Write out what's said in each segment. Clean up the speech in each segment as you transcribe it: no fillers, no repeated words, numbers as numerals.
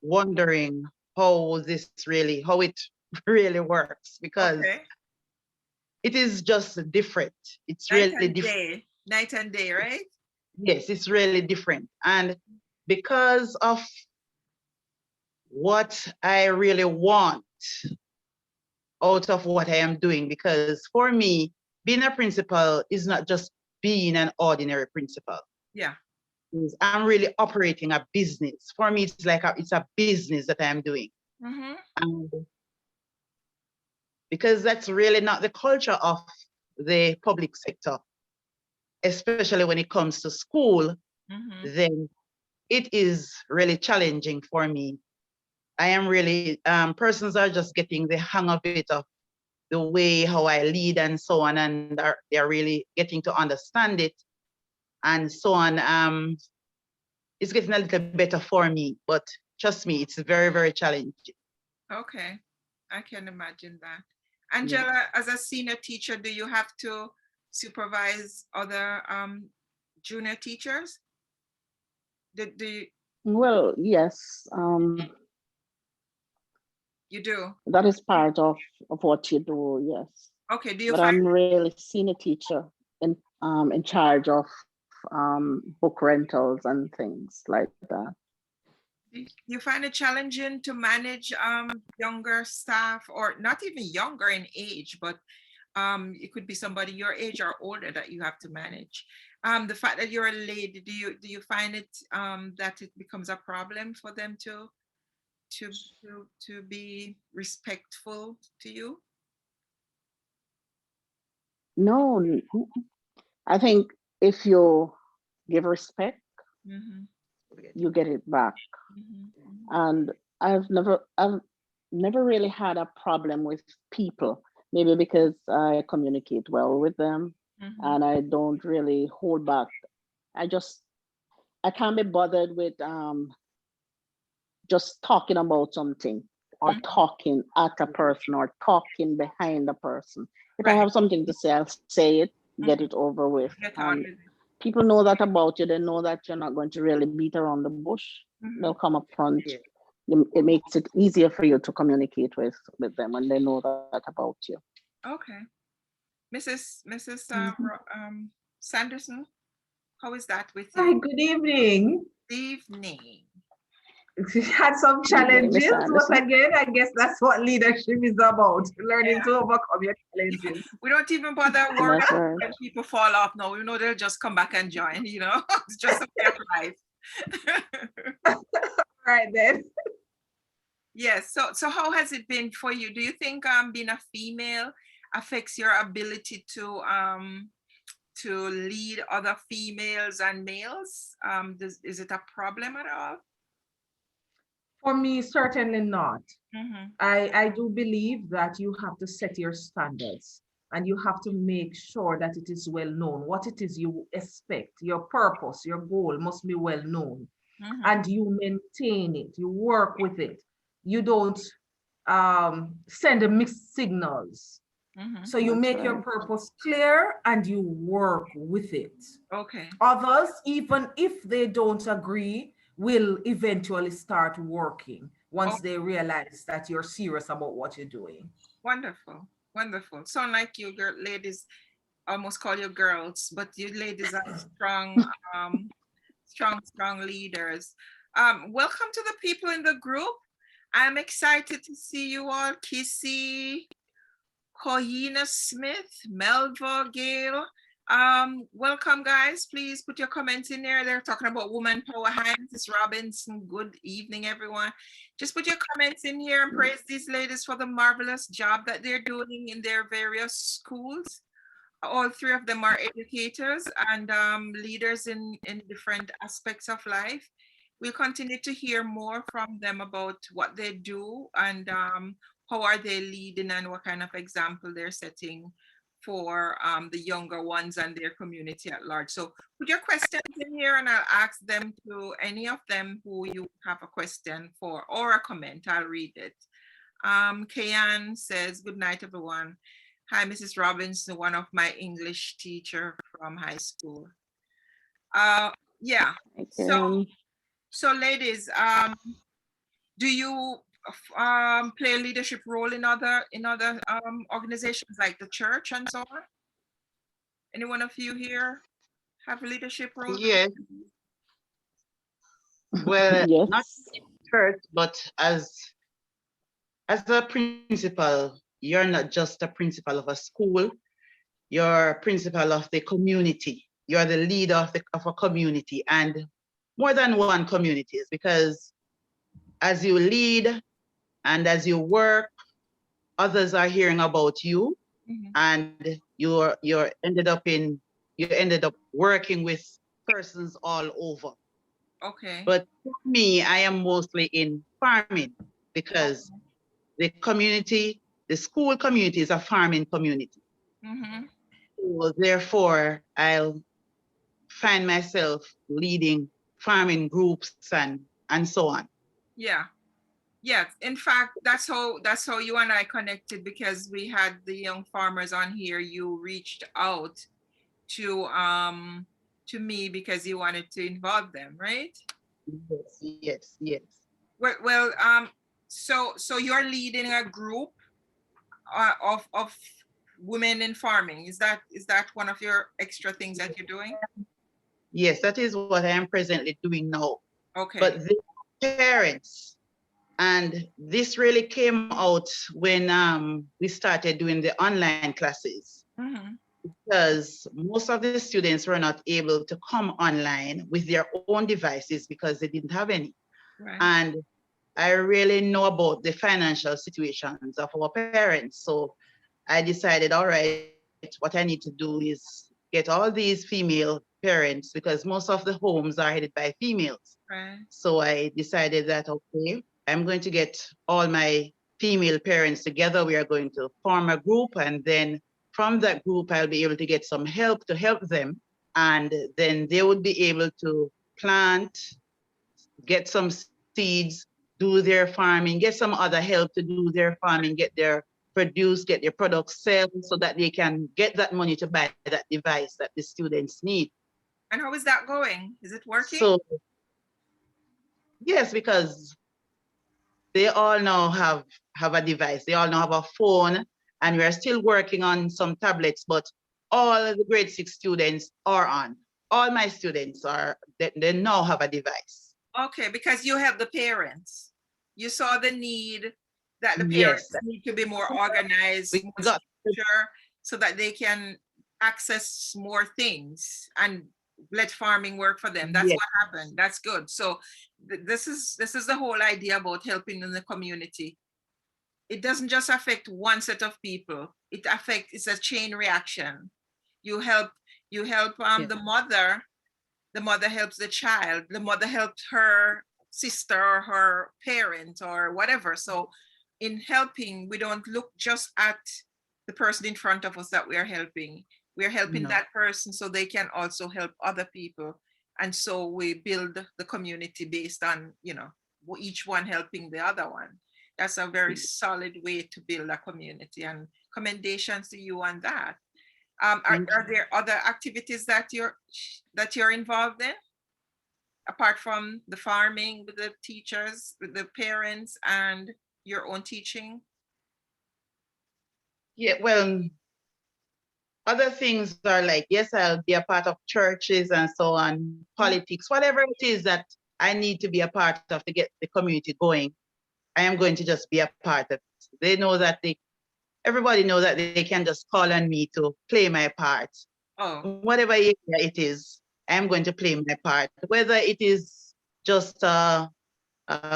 wondering how it really works, because Okay. it is just different. It's Night really and different. day. Night and day, right? Yes, it's really different. And because of what I really want out of what I am doing, because for me, being a principal is not just being an ordinary principal. Yeah. I'm really operating a business. For me, it's like it's a business that I am doing. Mm-hmm. And because that's really not the culture of the public sector, especially when it comes to school, Mm-hmm. then it is really challenging for me. I am really, persons are just getting the hang of it, of the way how I lead and so on, and they're really getting to understand it and so on. It's getting a little better for me, but trust me, it's very, very challenging. Okay. I can imagine that. Yeah. Angela, as a senior teacher, do you have to supervise other junior teachers? Do you, Well, yes, you do? that is part of what you do, yes. Okay. Do you But find I'm really senior teacher in charge of book rentals and things like that. do you find it challenging to manage younger staff, or not even younger in age, but it could be somebody your age or older that you have to manage? The fact that you're a lady, do you find it that it becomes a problem for them to to be respectful to you? No, I think if you give respect, Mm-hmm, you get it back. mm-hmm, And I've never really had a problem with people, maybe because I communicate well with them mm-hmm. and I don't really hold back. I just I can't be bothered with just talking about something or Mm-hmm. talking at a person or talking behind a person. If I Right. have something to say, I'll say it, get Mm-hmm. it over with. Get on And with it. people know that about you. They know that you're not going to really beat around the bush. Mm-hmm. They'll come up front. Yeah. It makes it easier for you to communicate with them when they know that about you. Okay. Mrs. Mhm. Sanderson, how is that with Hi, you? good evening. Evening. We had some Evening, Miss challenges, but Anderson. again, I guess that's what leadership is about, learning Yeah. to overcome your challenges. We don't even bother worrying That's right. when people fall off now. We know they'll just come back and join, It's just a way of life. Right then. Yes. So how has it been for you? Do you think being a female affects your ability to lead other females and males? Is it a problem at all? For me, certainly not. Mm-hmm. I do believe that you have to set your standards and you have to make sure that it is well known. What it is you expect, your purpose, your goal must be well known. Mm-hmm. And you maintain it, you work with it. You don't send a mixed signals. Mm-hmm. So you That's make your right. purpose clear and you work with it. Okay. Others, even if they don't agree, will eventually start working Oh, once they realize that you're serious about what you're doing. wonderful. Wonderful. Sound like you girl ladies, almost call you girls, but you ladies are um, strong leaders. Welcome to the people in the group. I'm excited to see you all. Kissy, Kohina Smith, Melva, Gail. Welcome, guys. Please put your comments in there. They're talking about woman power. Hi, Mrs. Robinson. Good evening, everyone. Just put your comments in here and praise these ladies for the marvelous job that they're doing in their various schools. All three of them are educators and leaders in different aspects of life. We'll continue to hear more from them about what they do and how are they leading and what kind of example they're setting for the younger ones and their community at large. So put your questions in here and I'll ask them to any of them who you have a question for or a comment. I'll read it. Kayan says, good night, everyone. Hi, Mrs. Robinson, one of my English teacher from high school. Yeah, Thank so you. so ladies, Do you play a leadership role in other organizations like the church and so on? Any one of you here have a leadership role? Yes. Well, not Yes. church, but as a principal, you're not just a principal of a school, you're a principal of the community. You're the leader of a community, and more than one communities, because as you lead and as you work, others are hearing about you, Mhm. and you ended up working with persons all over. Okay. But for me, I am mostly in farming because the community, the school community is a farming community. Mm-hmm. So therefore, I'll find myself leading farming groups and so on. Yeah. Yes. In fact, that's how you and I connected, because we had the young farmers on here. You reached out to me because you wanted to involve them, right? Yes, yes, yes. Well, so you're leading a group of women in farming. Is that one of your extra things that you're doing? Yes, that is what I am presently doing now. Okay. But the parents, and this really came out when we started doing the online classes, Mm-hmm. because most of the students were not able to come online with their own devices because they didn't have any. Right. And I really know about the financial situations of our parents. So I decided, all right, what I need to do is get all these female parents, because most of the homes are headed by females. Right. So I decided that, okay, I'm going to get all my female parents together. We are going to form a group, and then from that group, I'll be able to get some help to help them. And then they would be able to plant, get some seeds, do their farming, get some other help to do their farming, get their produce, get their products sell, so that they can get that money to buy that device that the students need. And how is that going? Is it working? So yes, because they all now have a device. They all now have a phone, and we are still working on some tablets, but all of the grade 6 students are on. All my students they now have a device. Okay, because you have the parents. You saw the need that the Yes, parents need to be more organized, we more got structure, so that they can access more things and let farming work for them. That's yes, what happened. That's good. So this is the whole idea about helping in the community. It doesn't just affect one set of people. It's a chain reaction. You help yes, the mother helps the child, the mother helps her sister or her parent or whatever. So in helping, we don't look just at the person in front of us that we are helping. We're helping no, that person so they can also help other people. And so we build the community based on, each one helping the other one. That's a very solid way to build a community, and commendations to you on that. thank Are you. there other activities that you're involved in, apart from the farming with the teachers, with the parents, and your own teaching? Yeah, well, other things are like, yes, I'll be a part of churches and so on, politics, whatever it is that I need to be a part of to get the community going. I am going to just be a part of it. They know that everybody knows that they can just call on me to play my part. Oh, Whatever area it is, I'm going to play my part. Whether it is just a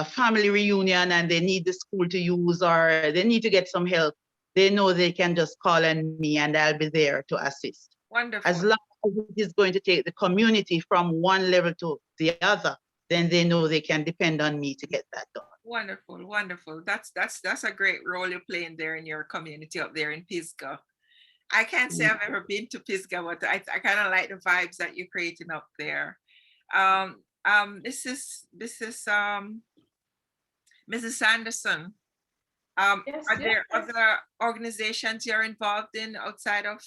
family reunion and they need the school to use, or they need to get some help, they know they can just call on me and I'll be there to assist. As wonderful. long as it is going to take the community from one level to the other, then they know they can depend on me to get that done. Wonderful, wonderful. That's a great role you're playing there in your community up there in Pisgah. I can't say I've ever been to Pisgah, but I kind of like the vibes that you're creating up there. This is Mrs. Sanderson. Yes, Are yes, there yes. other organizations you're involved in outside of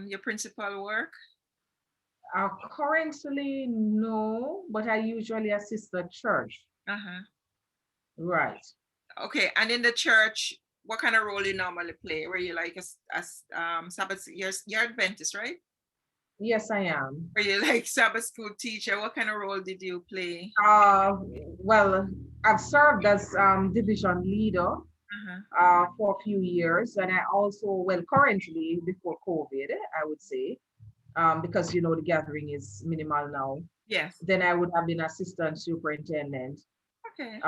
your principal work? Currently, no, but I usually assist the church. Uh-huh. Right. Okay, and in the church, what kind of role you normally play? Were you like a Sabbath, you're Adventist, right? Yes, I am. Were you like Sabbath school teacher? What kind of role did you play? Well, I've served as division leader Uh-huh. for a few years, and I also, well, currently before COVID, I would say, because you know the gathering is minimal now. Yes. Then I would have been assistant superintendent. Okay.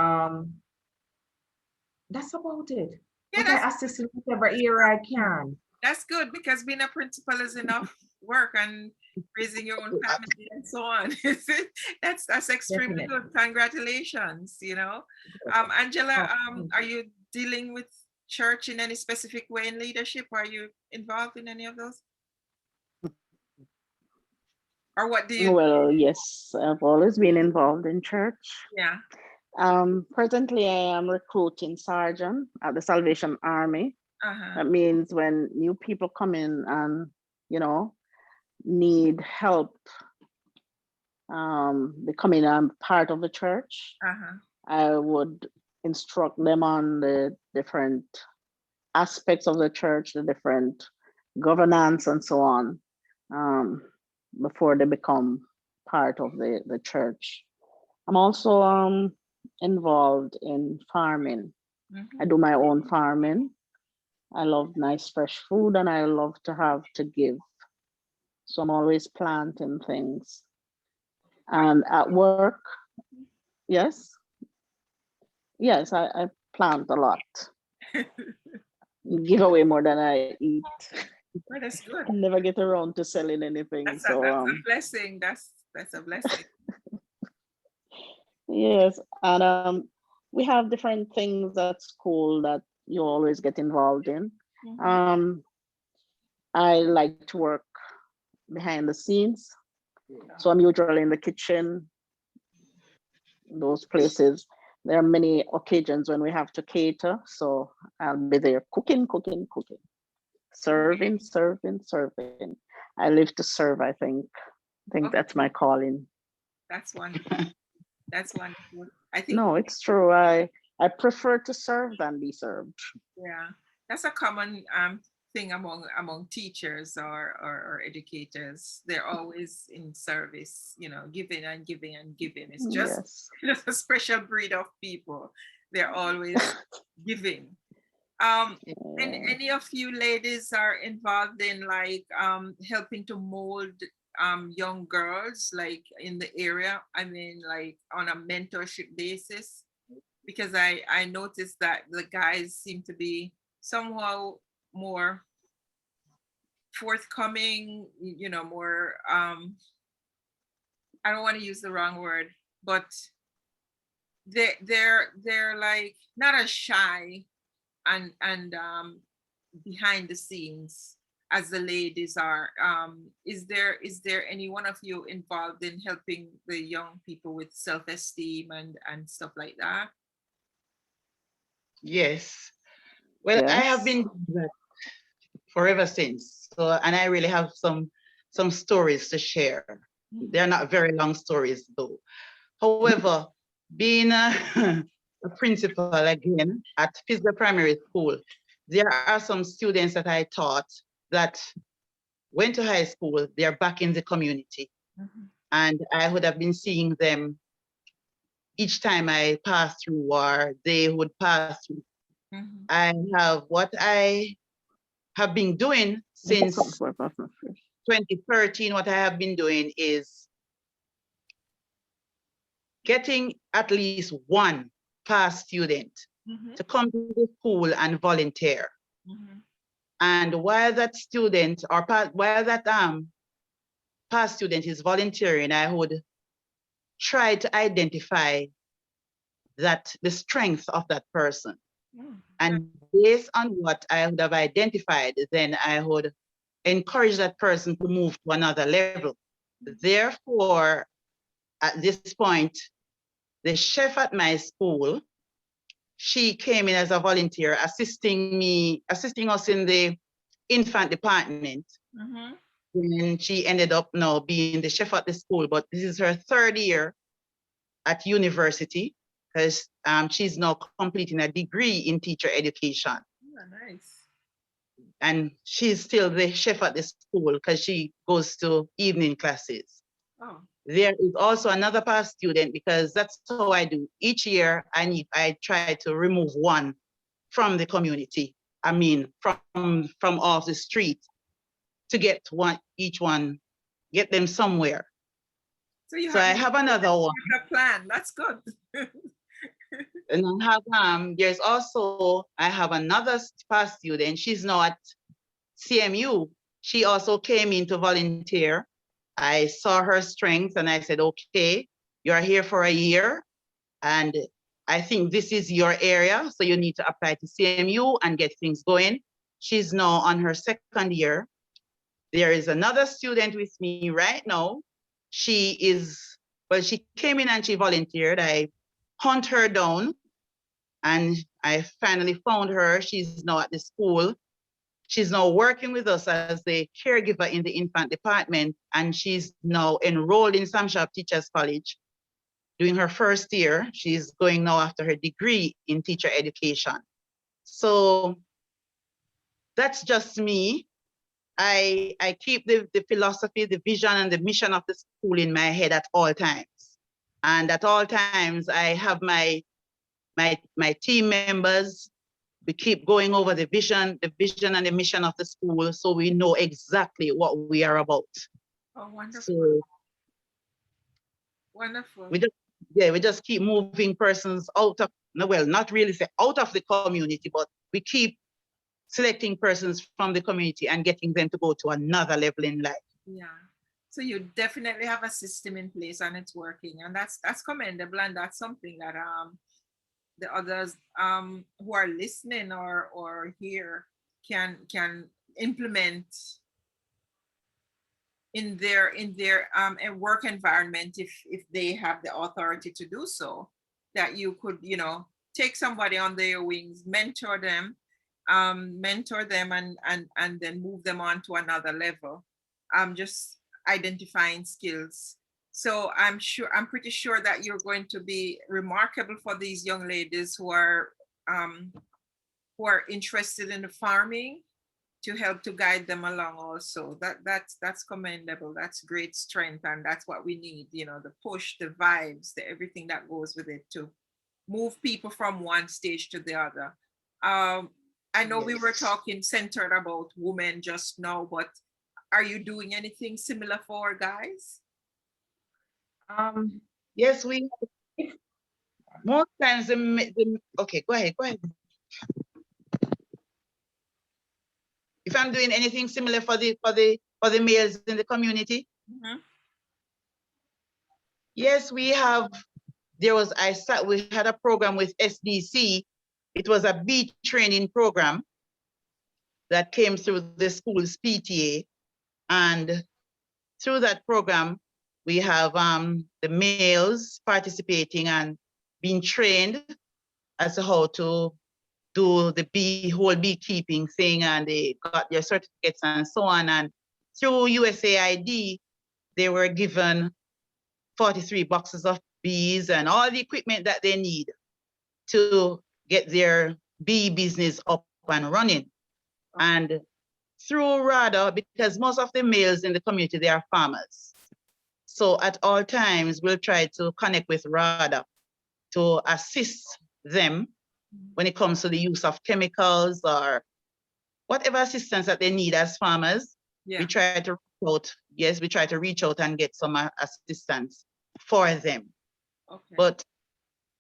That's about it. Yeah, But I assist in whatever area I can. that's good because being a principal is enough work and raising your own family and so on. That's extremely Definitely. good. Congratulations, you know. Angela, are you dealing with church in any specific way in leadership? Are you involved in any of those? Or what do you? Well, yes, I've always been involved in church. Yeah. Presently, I am recruiting sergeant at the Salvation Army. Uh-huh. That means when new people come in and, need help becoming a part of the church, Uh-huh. I would instruct them on the different aspects of the church, the different governance and so on, before they become part of the church. I'm also involved in farming. I do my own farming. I love nice fresh food and I love to have to give. So I'm always planting things. And at work, yes, I plant a lot. Give away more than I eat. Oh, that's good. I never get around to selling anything. That's so a blessing. That's a blessing. Yes, and we have different things at school that you always get involved in. I like to work behind the scenes, so I'm usually in the kitchen, those places. There are many occasions when we have to cater, so I'll be there cooking, serving. I live to serve, I think. That's my calling. That's wonderful. That's wonderful. I think No, it's true. I prefer to serve than be served. yeah, that's a common thing among teachers or educators. They're always in service, giving and giving and giving. It's just a special breed of people. They're always giving. And any of you ladies are involved in like helping to mold young girls like in the area? I mean, like on a mentorship basis? Because I noticed that the guys seem to be somehow more forthcoming, more I don't want to use the wrong word, but they're like not as shy and behind the scenes as the ladies are. Is there any one of you involved in helping the young people with self-esteem and stuff like that? Yes. Well, I have been doing that forever since. So, and I really have some stories to share. They're not very long stories though. However, being a principal again at Pisgah Primary School, there are some students that I taught that went to high school, they're back in the community. And I would have been seeing them each time I pass through or they would pass through. What I have been doing since 2013, what I have been doing is getting at least one past student to come to the school and volunteer. And while that student or while that past student is volunteering, I would try to identify the strength of that person. And based on what I would have identified, then I would encourage that person to move to another level. Therefore, at this point, the chef at my school, she came in as a volunteer, assisting us in the infant department. And she ended up now being the chef at the school, but this is her third year at university. because she's now completing a degree in teacher education. Oh, nice. And she's still the chef at the school because she goes to evening classes. Oh, There is also another past student, because that's how I do. Each year I try to remove one from the community. I mean, from off the street, to get each one, get them somewhere. so you So I have another one. a plan. That's good. And I have there's also, I have another past student. She's now at CMU. She also came in to volunteer. I saw her strengths and I said, okay, you're here for a year and I think this is your area, so you need to apply to CMU and get things going. She's now on her second year. There is another student with me right now. She came in and she volunteered. I hunt her down and I finally found her. She's now at the school. She's now working with us as the caregiver in the infant department, and she's now enrolled in Sam Shop Teachers College, doing her first year. She's going now after her degree in teacher education. So that's just me. I keep the philosophy, the vision, and the mission of the school in my head at all times. And at all times, I have my team members. We keep going over the vision and the mission of the school, so we know exactly what we are about. Oh, wonderful. So wonderful. We just keep moving persons out of, well, not really say out of the community, but we keep selecting persons from the community and getting them to go to another level in life. Yeah. So you definitely have a system in place and it's working, and that's commendable, and that's something that the others who are listening or here can implement in their work environment if they have the authority to do so. That you could, take somebody under your wings, mentor them and then move them on to another level. Just identifying skills. So I'm pretty sure that you're going to be remarkable for these young ladies who are interested in the farming, to help to guide them along also. That's commendable. That's great strength, and that's what we need, the push, the vibes, the everything that goes with it to move people from one stage to the other. I know we were talking centered about women just now, but are you doing anything similar for guys? Yes, we most times okay, go ahead. If I'm doing anything similar for the males in the community, yes, we have. We had a program with SDC. It was a bee training program that came through the school's PTA, and through that program, we have the males participating and being trained as to how to do the whole beekeeping thing, and they got their certificates and so on. And through USAID, they were given 43 boxes of bees and all the equipment that they need to get their bee business up and running. And through RADA, because most of the males in the community, they are farmers. So at all times, we'll try to connect with RADA to assist them when it comes to the use of chemicals or whatever assistance that they need as farmers. We try to reach out and get some assistance for them. Okay. But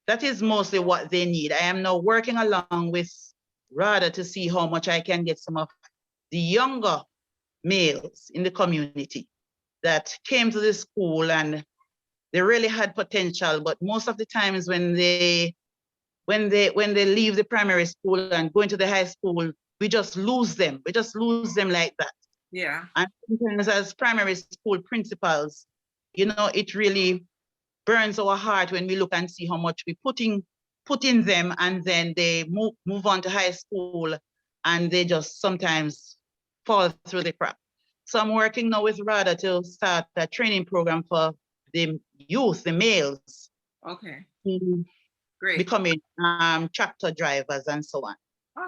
that is mostly what they need. I am now working along with RADA to see how much I can get some of the younger males in the community that came to the school and they really had potential, but most of the times when they leave the primary school and go into the high school, we just lose them. We just lose them like that. Yeah. And sometimes as primary school principals, it really burns our heart when we look and see how much we put in them, and then they move on to high school and they just sometimes fall through the crack. So I'm working now with RADA to start a training program for the youth, the males. Okay. Great. becoming tractor drivers and so on.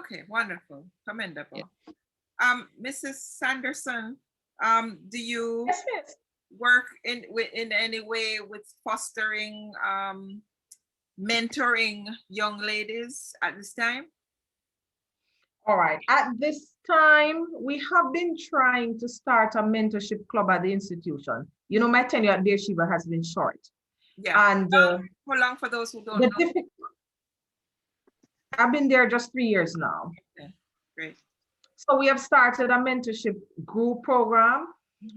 Okay, wonderful, commendable. Yeah. Mrs. Sanderson, do you Yes, miss. work in any way with fostering, mentoring young ladies at this time? All right. At this time, we have been trying to start a mentorship club at the institution. You know, my tenure at Beersheba has been short. Yeah. And How long for those who don't know? I've been there just 3 years now. Okay, great. So we have started a mentorship group program,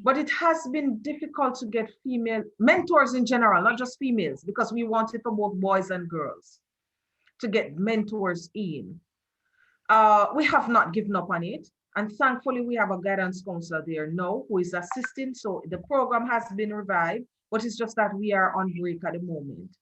but it has been difficult to get female mentors in general, not just females, because we want it for both boys and girls to get mentors in. We have not given up on it. And thankfully, we have a guidance counselor there now who is assisting. So the program has been revived, but it's just that we are on break at the moment.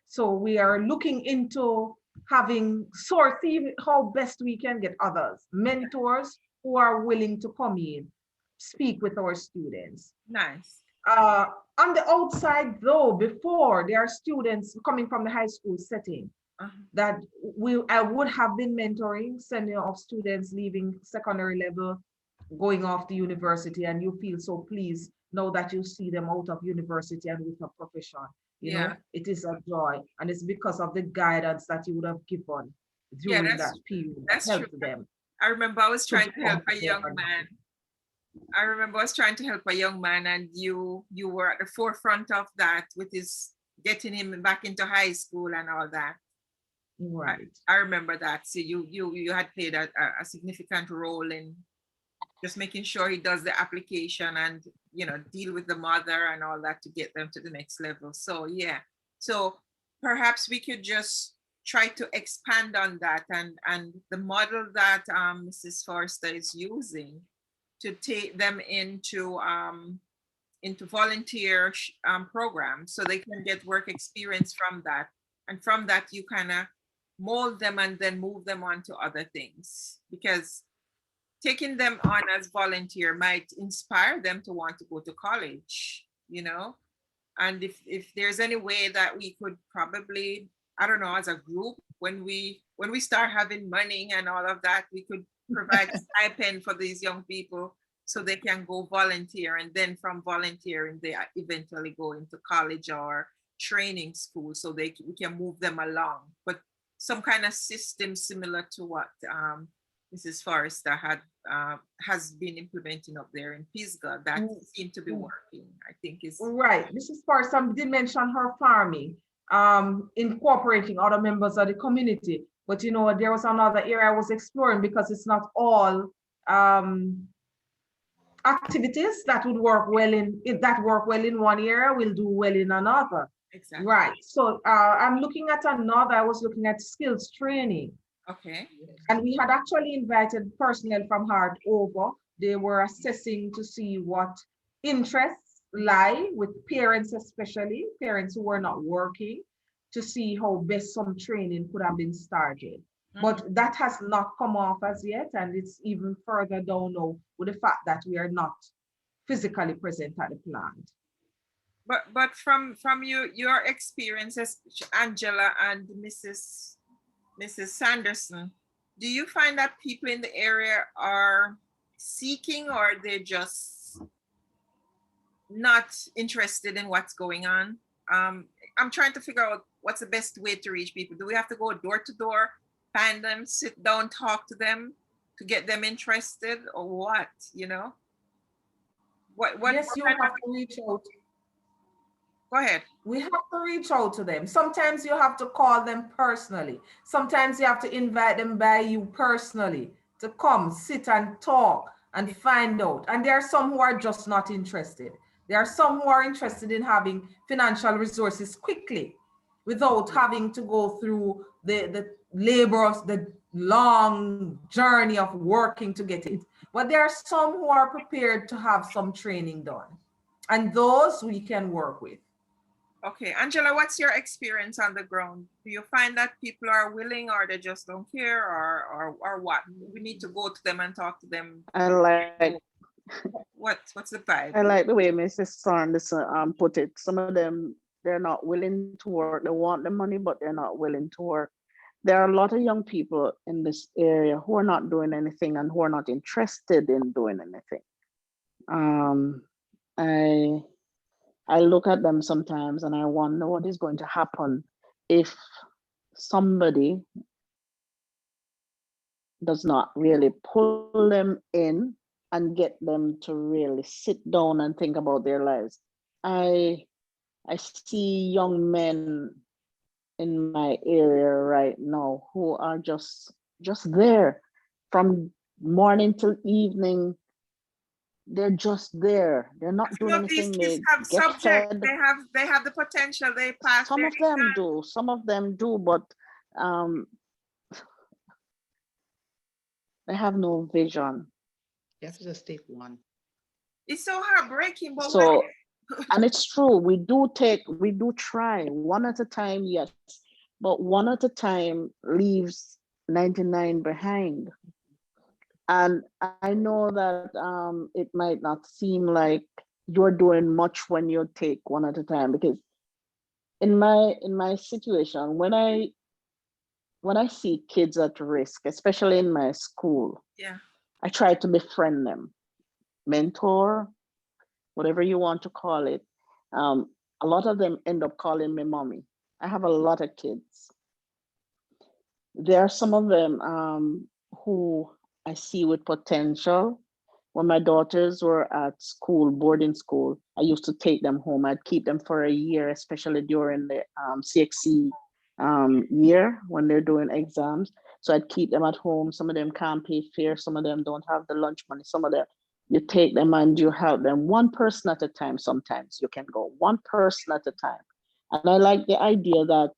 So we are looking into having see how best we can get others, mentors who are willing to come in, speak with our students. Nice. On the outside though, before there are students coming from the high school setting that I would have been mentoring, sending off students leaving secondary level, going off to university, and you feel so pleased now that you see them out of university and with a profession. You know, it is a joy, and it's because of the guidance that you would have given during that period that helped them. I remember I was trying to help a young man. And you were at the forefront of that with his getting him back into high school and all that. Right. I remember that. So you had played a significant role in just making sure he does the application and, you know, deal with the mother and all that to get them to the next level. So yeah, so perhaps we could just try to expand on that and the model that Mrs. Forester is using to take them into volunteer programs so they can get work experience from that. And from that, you kind of mold them and then move them on to other things, because taking them on as volunteer might inspire them to want to go to college, you know? And if there's any way that we could probably, I don't know, as a group, when we start having money and all of that, we could provide a stipend for these young people so they can go volunteer. And then from volunteering, they eventually go into college or training school so we can move them along. But some kind of system similar to what Mrs. Forester has been implementing up there in Pisgah that seemed to be working, I think is. Right, Mrs. Forester did mention her farming, incorporating other members of the community. But you know, there was another area I was exploring, because it's not all activities that would work well in one area will do well in another. Exactly. Right. So I'm looking at another. I was looking at skills training. Okay. And we had actually invited personnel from Hard over. They were assessing to see what interests lie with parents, especially parents who were not working, to see how best some training could have been started. But that has not come off as yet, and it's even further down now with the fact that we are not physically present at the plant. But from your experiences, Angela and Mrs. Sanderson, do you find that people in the area are seeking, or they're just not interested in what's going on? I'm trying to figure out what's the best way to reach people. Do we have to go door to door, find them, sit down, talk to them to get them interested, or what, you know? What yes, you have to reach out. Go ahead. We have to reach out to them. Sometimes you have to call them personally. Sometimes you have to invite them by you personally to come, sit and talk and find out. And there are some who are just not interested. There are some who are interested in having financial resources quickly without having to go through the labors, the long journey of working to get it. But there are some who are prepared to have some training done. And those we can work with. Okay, Angela, what's your experience on the ground? Do you find that people are willing, or they just don't care, or what? We need to go to them and talk to them. I like what's the vibe? I like the way Mrs. Sanderson put it. Some of them, they're not willing to work. They want the money, but they're not willing to work. There are a lot of young people in this area who are not doing anything and who are not interested in doing anything. I look at them sometimes and I wonder what is going to happen if somebody does not really pull them in and get them to really sit down and think about their lives. I see young men in my area right now who are just there from morning till evening. They're just there. They're not Some doing of these anything. kids They have get subject. fed. They have the potential. They pass Some their of them exam. do. Some of them do, but they have no vision. You have to just take one. It's so heartbreaking, but So, and it's true. We do try one at a time, yes, but one at a time leaves 99 behind. And I know that it might not seem like you're doing much when you take one at a time, because in my situation, when I see kids at risk, especially in my school, yeah, I try to befriend them, mentor, whatever you want to call it. A lot of them end up calling me mommy. I have a lot of kids. There are some of them who I see with potential. When my daughters were at school, boarding school, I used to take them home. I'd keep them for a year, especially during the CXC year when they're doing exams. So I'd keep them at home. Some of them can't pay fare. Some of them don't have the lunch money. Some of them, you take them and you help them one person at a time. Sometimes you can go one person at a time. And I like the idea that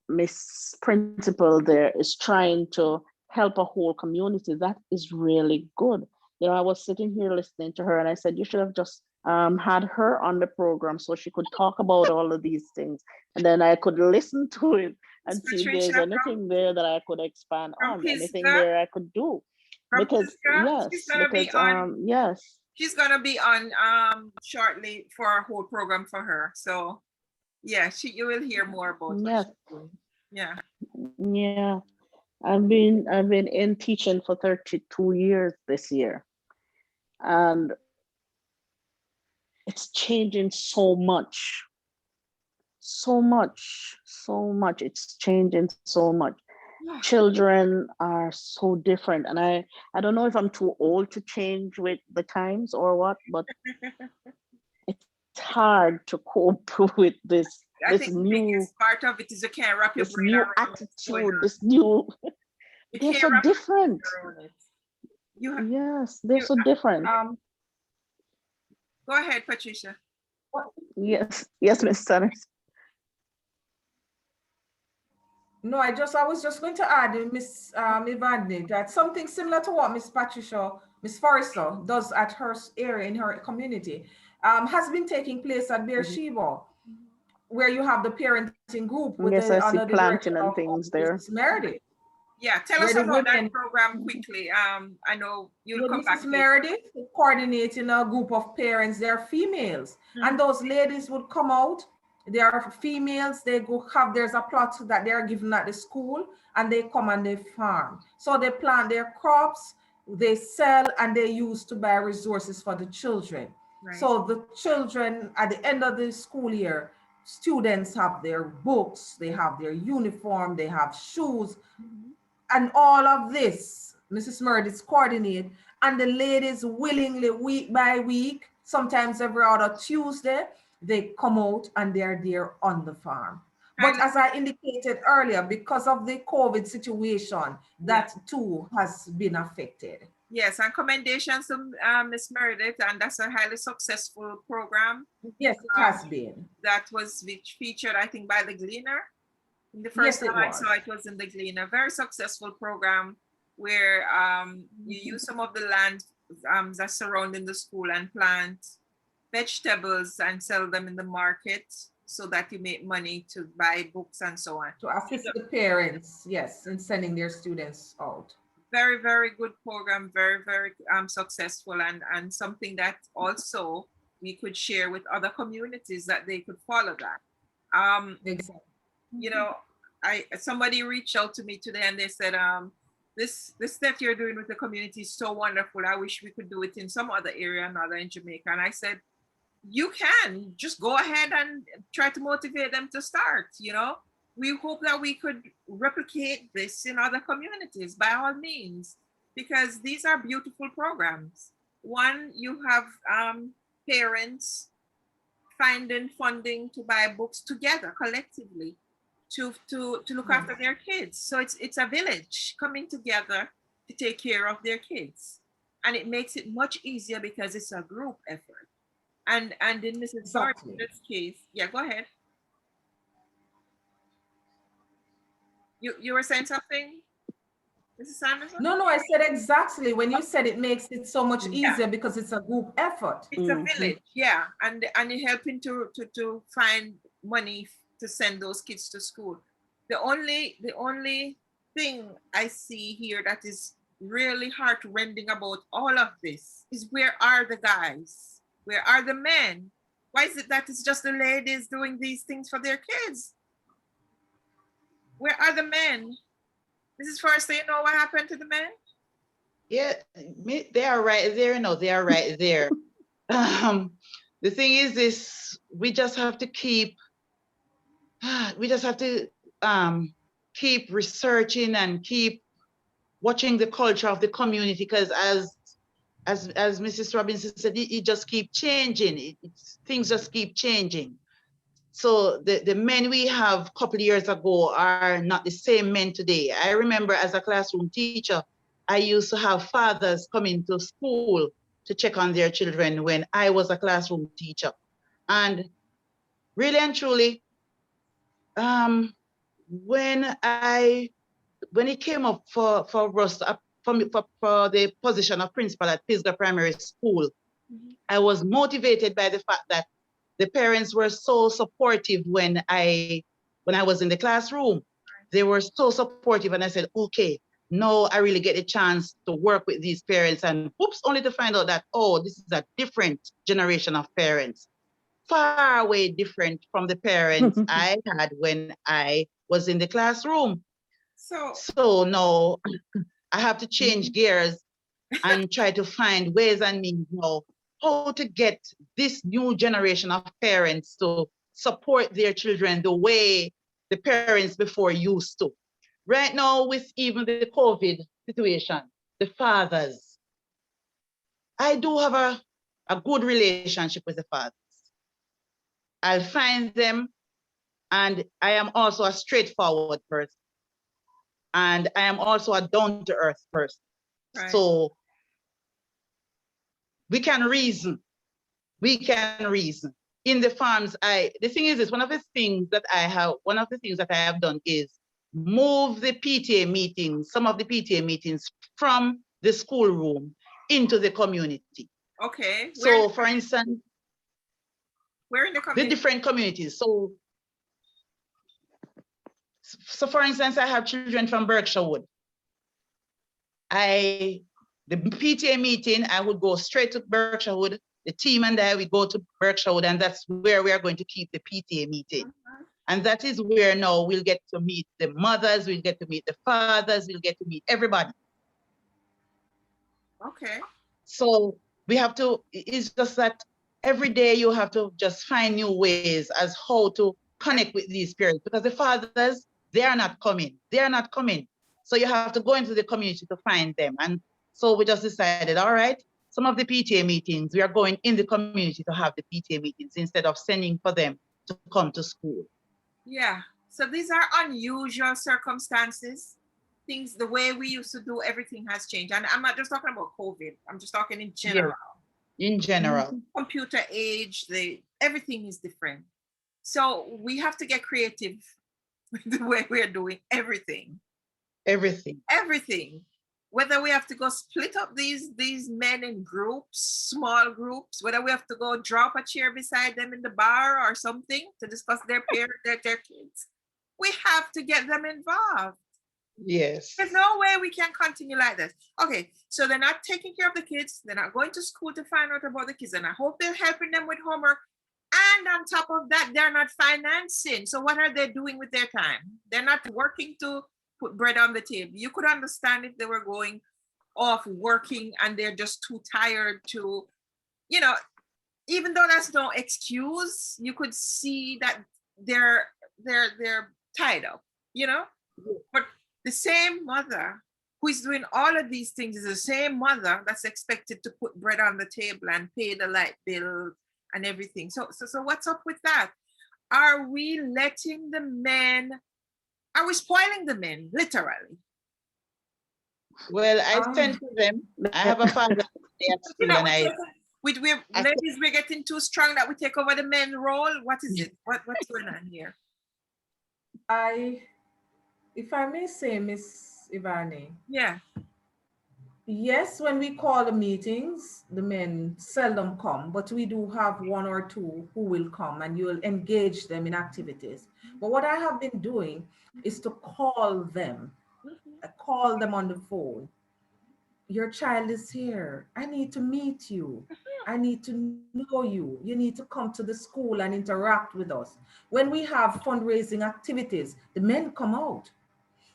Miss Principal there is trying to help a whole community. That is really good. You know, I was sitting here listening to her and I said, you should have just had her on the program so she could talk about all of these things. And then I could listen to it and see if there's anything there that I could expand on, anything there I could do. Because yes, yes. She's gonna be on shortly for our whole program for her. So yeah, you will hear more about yes. Yeah. Yeah. I've been in teaching for 32 years this year. And it's changing so much. So much. It's changing so much. Yeah. Children are so different. And I don't know if I'm too old to change with the times or what, but it's hard to cope with this. I think the biggest part of it is you can't wrap your brain around attitude, this new they're so different. Yes, they're so different. Go ahead, Patricia. Yes, Ms. Sanderson. No, I was just going to add, Miss Ivani, that something similar to what Miss Forester does at her area in her community has been taking place at Beersheba, where you have the parenting group with yes, I see planting and things there. Meredith. Yeah, tell us about that program quickly. I know you'll come back. Mrs. Meredith coordinating a group of parents. They're females, and those ladies would come out. They are females. They go there's a plot that they are given at the school, and they come and they farm. So they plant their crops, they sell, and they use to buy resources for the children. Right. So the children at the end of the school year, students have their books, they have their uniform, they have shoes. And all of this, Mrs. Meredith coordinate, and the ladies willingly, week by week, sometimes every other Tuesday, they come out and they're there on the farm. But as I indicated earlier, because of the COVID situation, that too has been affected. Yes, and commendations to Ms. Meredith, and that's a highly successful program. Yes, it has been. That was featured, I think, by the Gleaner. The first time I saw it was in the Gleaner. Very successful program where you use some of the land that's surrounding the school and plant vegetables and sell them in the market so that you make money to buy books and so on. To assist the parents, yes, in sending their students out. Very, very good program, very, very successful, and something that also we could share with other communities that they could follow that. Exactly. You know, somebody reached out to me today and they said, this that you're doing with the community is so wonderful. I wish we could do it in some other area, another in Jamaica. And I said, you can just go ahead and try to motivate them to start. You know, we hope that we could replicate this in other communities by all means, because these are beautiful programs. One, you have parents finding funding to buy books together collectively to look after their kids. So it's a village coming together to take care of their kids. And it makes it much easier because it's a group effort. And in Mrs. Forester's case, yeah, go ahead. You were saying something, Mrs. Sanderson? No, I said exactly. When you said it makes it so much easier because it's a group effort. It's a village, yeah, and you're helping to find money to send those kids to school. The only thing I see here that is really heart-rending about all of this is, where are the guys? Where are the men? Why is it that it's just the ladies doing these things for their kids? Where are the men? Mrs. Forester, you know what happened to the men? Yeah, they are right there. No, they are right there. The thing is this, we just have to keep keep researching and keep watching the culture of the community, because as Mrs. Robinson said, it just keep changing. Things just keep changing. So the men we have a couple of years ago are not the same men today. I remember as a classroom teacher, I used to have fathers coming to school to check on their children when I was a classroom teacher. And really and truly, when it came up for us, for the position of principal at Pisgah Primary School, I was motivated by the fact that the parents were so supportive when I was in the classroom. They were so supportive, and I said, okay, now I really get a chance to work with these parents, and oops, only to find out that, oh, this is a different generation of parents, far away different from the parents I had when I was in the classroom. So now I have to change gears and try to find ways and means now how to get this new generation of parents to support their children the way the parents before used to. Right now, with even the COVID situation, the fathers, I do have a good relationship with the fathers. I'll find them, and I am also a straightforward person. And I am also a down-to-earth person. Right. So we can reason. We can reason. In the farms, the thing is this, one of the things that I have done is move the PTA meetings, some of the PTA meetings from the schoolroom into the community. Okay. So for instance, where in the community? The different communities. So for instance, I have children from Berkshire Wood. The PTA meeting, I would go straight to Berkshire Wood. The team and I, we go to Berkshire Wood, and that's where we are going to keep the PTA meeting. And that is where now we'll get to meet the mothers, we'll get to meet the fathers, we'll get to meet everybody. Okay. So we have to, it's just that every day you have to just find new ways as how to connect with these parents, because the fathers, they are not coming. They are not coming. So you have to go into the community to find them. And so we just decided, all right, some of the PTA meetings, we are going in the community to have the PTA meetings instead of sending for them to come to school. Yeah, so these are unusual circumstances. Things, the way we used to do everything has changed. And I'm not just talking about COVID, I'm just talking in general. Yeah, in general. Computer age, everything is different. So we have to get creative with the way we're doing everything. Everything. Everything. Whether we have to go split up these men in groups, small groups, whether we have to go drop a chair beside them in the bar or something to discuss their kids. We have to get them involved. Yes. There's no way we can continue like this. Okay, so they're not taking care of the kids. They're not going to school to find out about the kids. And I hope they're helping them with homework. And on top of that, they're not financing. So what are they doing with their time? They're not working to put bread on the table. You could understand if they were going off working and they're just too tired to, you know, even though that's no excuse, you could see that they're tied up, you know? But the same mother who is doing all of these things is the same mother that's expected to put bread on the table and pay the light bill and everything. So what's up with that? Are we letting the men, are we spoiling the men, literally? Well, I sent to them. I have a father at You school know, and I ladies, we're getting too strong that we take over the men role. What is it? What's going on here? If I may say, Miss Ivani, Yeah. yes, when we call the meetings, the men seldom come, but we do have one or two who will come and you will engage them in activities. But what I have been doing is to call them. I call them on the phone. Your child is here. I need to meet you. I need to know you. You need to come to the school and interact with us. When we have fundraising activities, the men come out.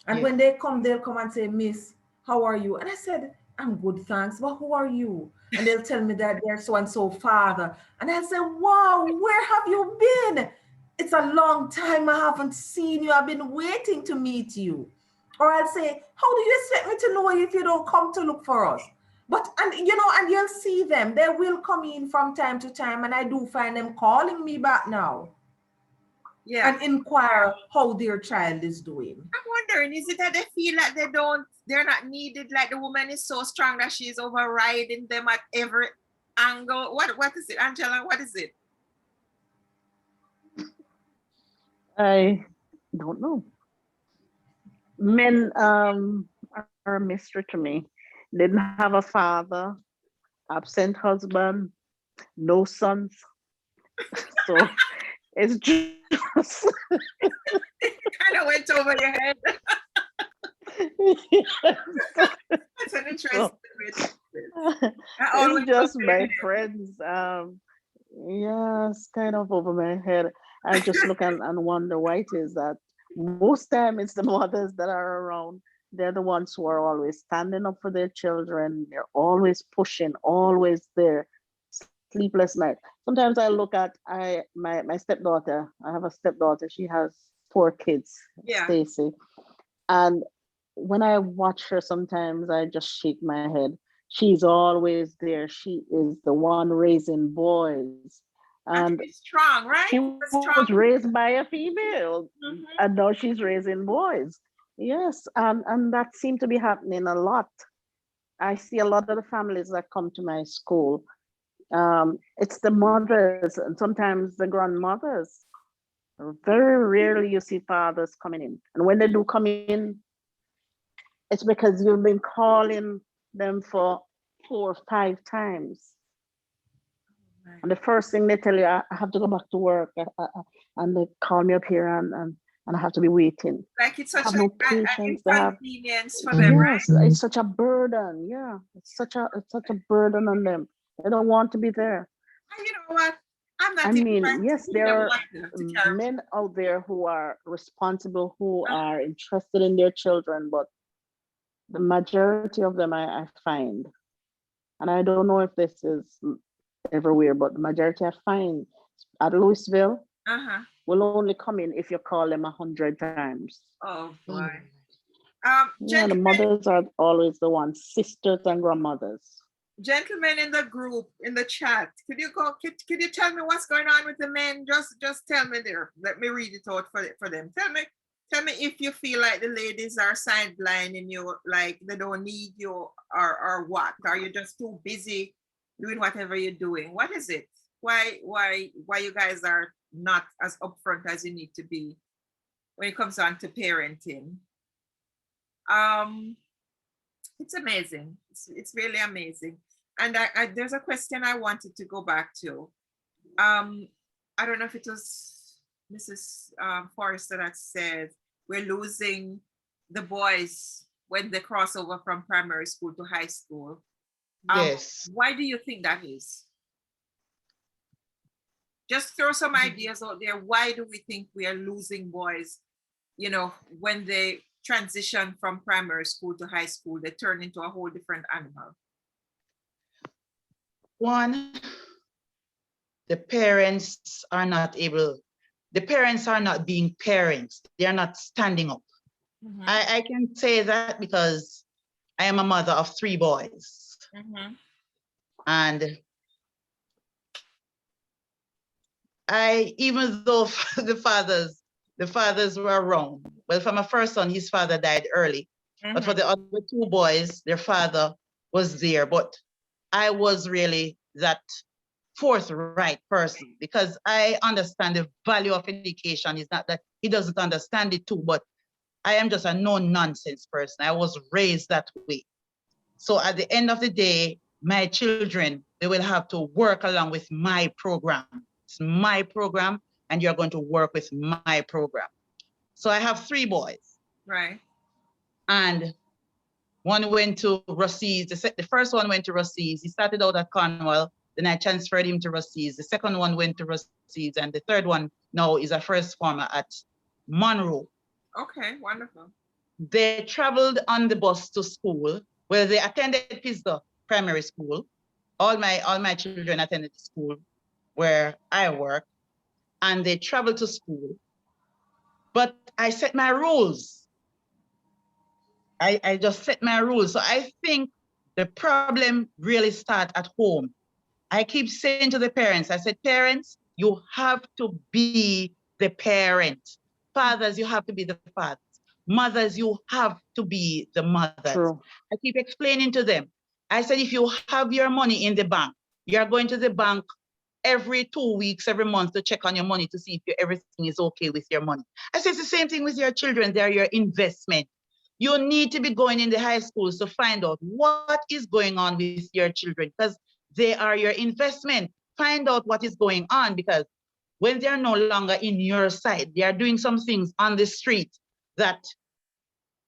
And when they come, they'll come and say, Miss, how are you? And I said, I'm good, thanks. But who are you? And they'll tell me that they're so-and-so father. And I'll say, wow, where have you been? It's a long time I haven't seen you. I've been waiting to meet you. Or I'll say, how do you expect me to know if you don't come to look for us? But, and you know, and you'll see them. They will come in from time to time. And I do find them calling me back now. Yeah. And inquire how their child is doing. I'm wondering, is it that they feel like they're not needed, like the woman is so strong that she's overriding them at every angle? What is it, Angela? What is it? I don't know. Men are a mystery to me. Didn't have a father, absent husband, no sons. So it's just Kind of went over your head. That's an interesting way to put it. it's just my friends. Yes, kind of over my head. I just look and wonder why it is that most time it's the mothers that are around. They're the ones who are always standing up for their children. They're always pushing, always there. Sleepless night. Sometimes I look at my stepdaughter. I have a stepdaughter. She has 4 kids, Stacy. And when I watch her, sometimes I just shake my head. She's always there. She is the one raising boys. And she's strong, right? She was raised by a female, and now she's raising boys. Yes, and that seemed to be happening a lot. I see a lot of the families that come to my school. It's the mothers and sometimes the grandmothers. Very rarely you see fathers coming in. And when they do come in, it's because you've been calling them for 4 or 5 times. And the first thing they tell you, I have to go back to work. And they call me up here and I have to be waiting. Like it's such an inconvenience for them, right? Yes, it's such a burden. Yeah, it's such a burden on them. They don't want to be there. And you know what? I'm not. I mean, yes, there are men out there who are responsible, who are interested in their children, but the majority of them I find, and I don't know if this is everywhere, but the majority I find at Lewisville will only come in if you call them 100 times. Oh boy. Yeah, the mothers are always the ones, sisters and grandmothers. Gentlemen in the group, in the chat, could you tell me what's going on with the men? Just tell me there. Let me read it out for them. Tell me if you feel like the ladies are sidelining you, like they don't need you, or what? Are you just too busy doing whatever you're doing? What is it? Why you guys are not as upfront as you need to be when it comes on to parenting? It's amazing. It's really amazing. And there's a question I wanted to go back to. I don't know if it was Mrs. Forester that said we're losing the boys when they cross over from primary school to high school. Yes. Why do you think that is? Just throw some ideas out there. Why do we think we are losing boys, you know, when they transition from primary school to high school, they turn into a whole different animal? One, the parents are not being parents. They are not standing up. Mhm. I can say that because I am a mother of 3 boys. Mhm. And even though the fathers were around, well, for my first son, his father died early. But for the other 2 boys, their father was there. But I was really that forthright person because I understand the value of education. It's not that he doesn't understand it too, but I am just a no-nonsense person. I was raised that way. So at the end of the day, my children, they will have to work along with my program. It's my program, and you're going to work with my program. So I have 3 boys. Right. And one went to Rossies. The first one went to Rossies. He started out at Cornwall. Then I transferred him to Rossies. The second one went to Rossies. And the third one now is a first former at Monroe. Okay, wonderful. They traveled on the bus to school, where they attended Pisgah Primary School. All my children attended the school where I work, and they traveled to school. But I set my rules. I just set my rules. So I think the problem really starts at home. I keep saying to the parents, I said, parents, you have to be the parent. Fathers, you have to be the fathers. Mothers, you have to be the mothers. True. I keep explaining to them. I said, if you have your money in the bank, you're going to the bank every 2 weeks, every month to check on your money to see if everything is okay with your money. I said, it's the same thing with your children. They're your investment. You need to be going in the high schools to find out what is going on with your children because they are your investment. Find out what is going on because when they're no longer in your sight, they are doing some things on the street that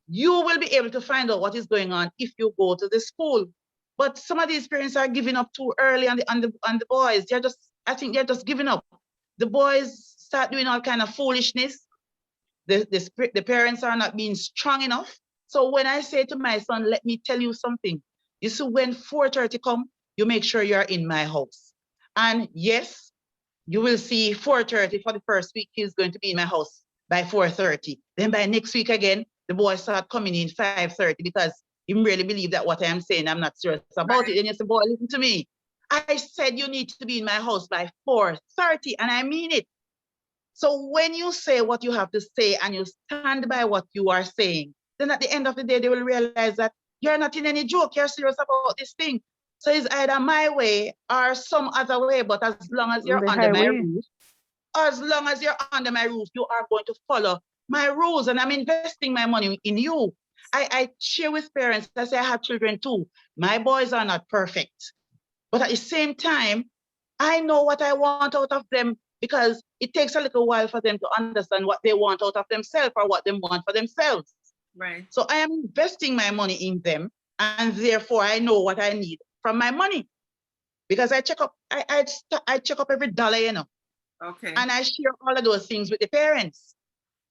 you will be able to find out what is going on if you go to the school. But some of these parents are giving up too early on the boys. I think they're just giving up. The boys start doing all kind of foolishness. The parents are not being strong enough. So when I say to my son, let me tell you something. You see, when 4:30 come, you make sure you're in my house. And yes, you will see 4:30 for the first week, he's going to be in my house by 4:30. Then by next week again, the boys start coming in 5:30 because you really believe that what I am saying, I'm not serious about it. And you say, boy, listen to me. I said you need to be in my house by 4:30, and I mean it. So when you say what you have to say and you stand by what you are saying, then at the end of the day, they will realize that you're not in any joke, you're serious about this thing. So it's either my way or some other way, but as long as you're under my roof, you are going to follow my rules, and I'm investing my money in you. I share with parents, I say I have children too. My boys are not perfect, but at the same time, I know what I want out of them because it takes a little while for them to understand what they want out of themselves or what they want for themselves. Right. So I am investing my money in them, and therefore I know what I need from my money because I check up every dollar, you know. Okay. And I share all of those things with the parents.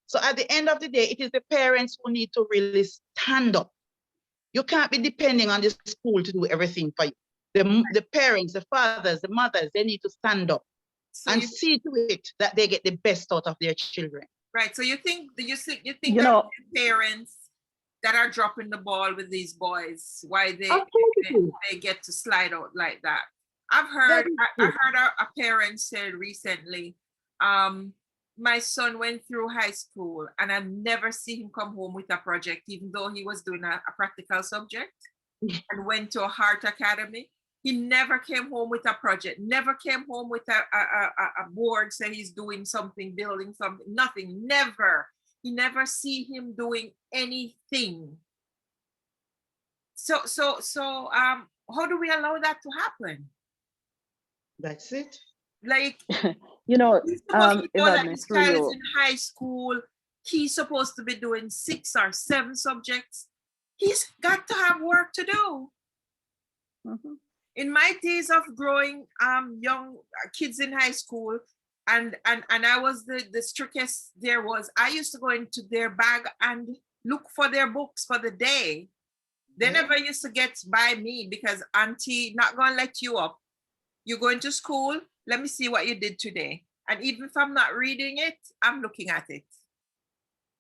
So at the end of the day, it is the parents who need to really stand up. You can't be depending on the school to do everything for you. The parents, the fathers, the mothers, they need to stand up and see to it that they get the best out of their children. Right. So you think that parents that are dropping the ball with these boys, why they get to slide out like that? I heard a parent said recently, my son went through high school and I never see him come home with a project, even though he was doing a practical subject and went to a Heart Academy. He never came home with a project, never came home with a board saying he's doing something, building something, nothing, never. You never see him doing anything. So how do we allow that to happen? That's it. Like, you know, that this child is in high school, he's supposed to be doing 6 or 7 subjects. He's got to have work to do. Mhm. In my days of growing young kids in high school, and I was the strictest there was, I used to go into their bag and look for their books for the day. They never used to get by me because auntie not gonna let you up. You going to school, let me see what you did today. And even if I'm not reading it, I'm looking at it.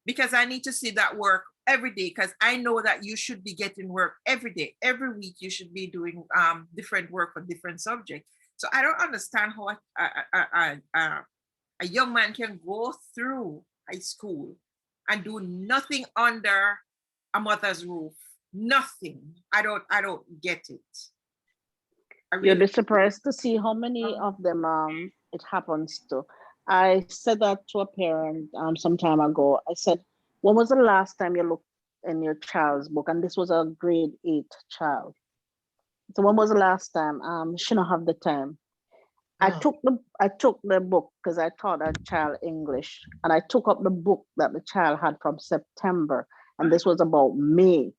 Because I need to see that work every day, because I know that you should be getting work every day. Every week you should be doing different work for different subjects. So I don't understand how a young man can go through high school and do nothing under a mother's roof. Nothing. I don't get it. You'll be surprised to see how many of them it happens to. I said that to a parent some time ago. I said, when was the last time you looked in your child's book? And this was a grade 8 child. So when was the last time? She don't have the time. I took the book because I taught that child English, and I took up the book that the child had from September, and this was about May.